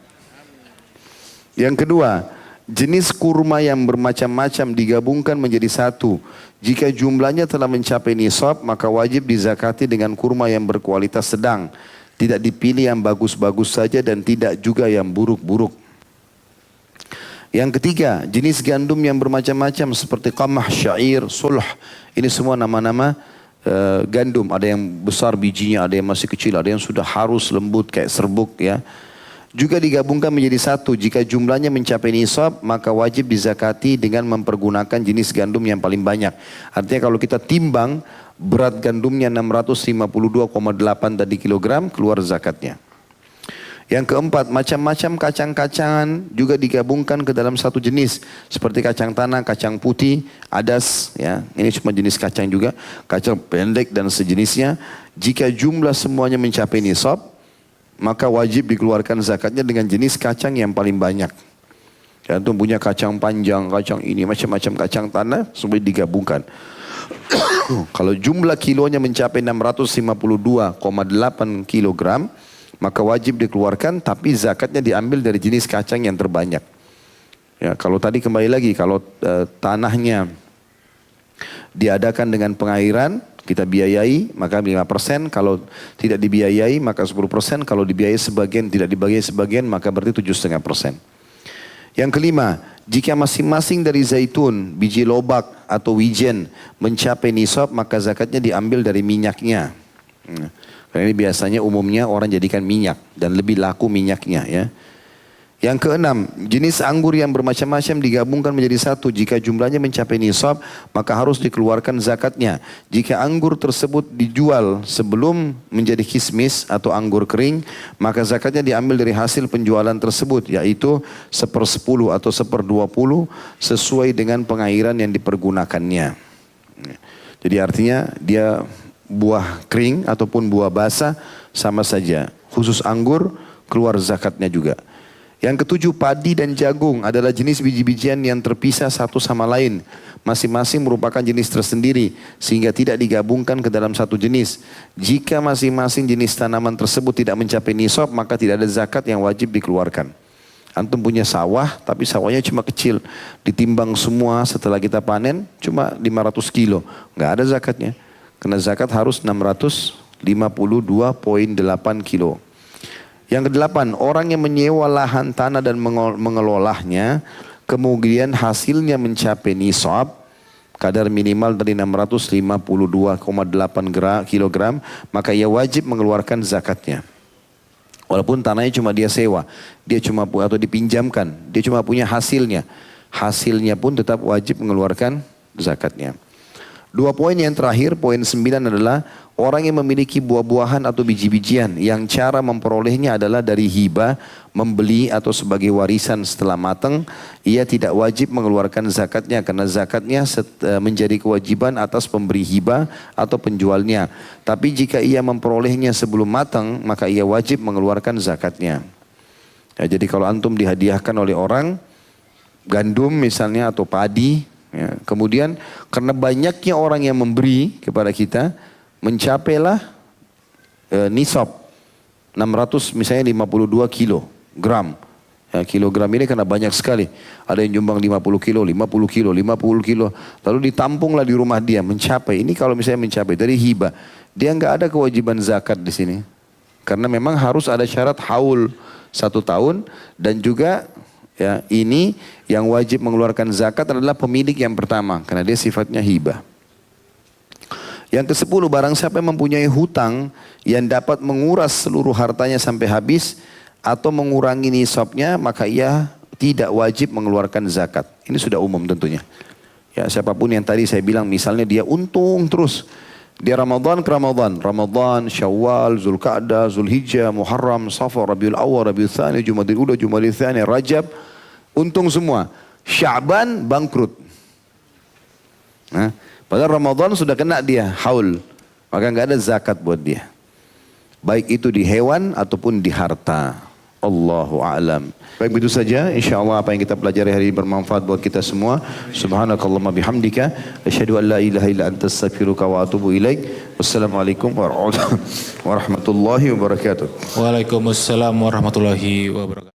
Yang kedua, jenis kurma yang bermacam-macam digabungkan menjadi satu. Jika jumlahnya telah mencapai nisab, maka wajib dizakati dengan kurma yang berkualitas sedang. Tidak dipilih yang bagus-bagus saja dan tidak juga yang buruk-buruk. Yang ketiga, jenis gandum yang bermacam-macam seperti qamah, syair, sulh. Ini semua nama-nama gandum. Ada yang besar bijinya, ada yang masih kecil, ada yang sudah harus lembut kayak serbuk ya. Juga digabungkan menjadi satu. Jika jumlahnya mencapai nisab, maka wajib dizakati dengan mempergunakan jenis gandum yang paling banyak. Artinya kalau kita timbang, berat gandumnya 652,8 tadi kilogram, keluar zakatnya. Yang keempat, macam-macam kacang-kacangan juga digabungkan ke dalam satu jenis. Seperti kacang tanah, kacang putih, adas, ya. Ini cuma jenis kacang juga. Kacang pendek dan sejenisnya. Jika jumlah semuanya mencapai nisab, maka wajib dikeluarkan zakatnya dengan jenis kacang yang paling banyak. Antum punya kacang panjang, kacang ini, macam-macam kacang tanah, semua digabungkan. Kalau jumlah kilonya mencapai 652,8 kilogram, maka wajib dikeluarkan, tapi zakatnya diambil dari jenis kacang yang terbanyak. Ya, kalau tadi kembali lagi, kalau tanahnya diadakan dengan pengairan, kita biayai, maka 5%. Kalau tidak dibiayai, maka 10%. Kalau dibiayai sebagian, tidak dibiayai sebagian, maka berarti 7,5%. Yang kelima, jika masing-masing dari zaitun, biji lobak atau wijen mencapai nisab, maka zakatnya diambil dari minyaknya. Karena ini biasanya umumnya orang jadikan minyak dan lebih laku minyaknya ya. Yang keenam, jenis anggur yang bermacam-macam digabungkan menjadi satu. Jika jumlahnya mencapai nisab, maka harus dikeluarkan zakatnya. Jika anggur tersebut dijual sebelum menjadi kismis atau anggur kering, maka zakatnya diambil dari hasil penjualan tersebut, yaitu 1/10 atau 1/20 sesuai dengan pengairan yang dipergunakannya. Jadi artinya dia buah kering ataupun buah basah sama saja. Khusus anggur keluar zakatnya juga. Yang ketujuh, padi dan jagung adalah jenis biji-bijian yang terpisah satu sama lain. Masing-masing merupakan jenis tersendiri sehingga tidak digabungkan ke dalam satu jenis. Jika masing-masing jenis tanaman tersebut tidak mencapai nisab, maka tidak ada zakat yang wajib dikeluarkan. Antum punya sawah tapi sawahnya cuma kecil. Ditimbang semua setelah kita panen cuma 500 kilo. Nggak ada zakatnya. Karena zakat harus 652,8 kilo. Yang kedelapan, orang yang menyewa lahan tanah dan mengelolanya, kemudian hasilnya mencapai nisab, kadar minimal dari 652,8 kilogram, maka ia wajib mengeluarkan zakatnya. Walaupun tanahnya cuma dia sewa, dia cuma atau dipinjamkan, dia cuma punya hasilnya. Hasilnya pun tetap wajib mengeluarkan zakatnya. Dua poin yang terakhir, poin 9 adalah orang yang memiliki buah-buahan atau biji-bijian yang cara memperolehnya adalah dari hibah, membeli atau sebagai warisan setelah matang, ia tidak wajib mengeluarkan zakatnya karena zakatnya menjadi kewajiban atas pemberi hibah atau penjualnya. Tapi jika ia memperolehnya sebelum matang, maka ia wajib mengeluarkan zakatnya. Ya, jadi kalau antum dihadiahkan oleh orang, gandum misalnya atau padi, ya, kemudian karena banyaknya orang yang memberi kepada kita, mencapailah nisab 600 misalnya 52 kilogram. Ya, kilogram ini karena banyak sekali. Ada yang nyumbang 50 kilo, 50 kilo, 50 kilo. Lalu ditampunglah di rumah dia, mencapai. Ini kalau misalnya mencapai dari hibah, dia nggak ada kewajiban zakat di sini. Karena memang harus ada syarat haul 1 tahun dan juga ya, ini yang wajib mengeluarkan zakat adalah pemilik yang pertama karena dia sifatnya hibah. Yang ke-10, barang siapa yang mempunyai hutang yang dapat menguras seluruh hartanya sampai habis, atau mengurangi nisabnya, maka ia tidak wajib mengeluarkan zakat. Ini sudah umum tentunya. Ya, siapapun yang tadi saya bilang misalnya dia untung terus. Dia Ramadan ke Ramadan. Ramadan, Syawal, Zulqa'dah, Zulhijjah, Muharram, Safar, Rabiul Awal, Rabiul Tsani, Jumadil Ula, Jumadil Tsani, Rajab. Untung semua. Sya'ban bangkrut. Nah, padahal Ramadan sudah kena dia, haul. Maka nggak ada zakat buat dia. Baik itu di hewan ataupun di harta. Allahu a'lam. Baik, begitu saja. InsyaAllah apa yang kita pelajari hari ini bermanfaat buat kita semua. Subhanakallahumma bihamdika. Asyhadu an la ilaha illa anta astaghfiruka wa atubu ilaik. Wassalamualaikum warahmatullahi wabarakatuh. Waalaikumsalam warahmatullahi wabarakatuh.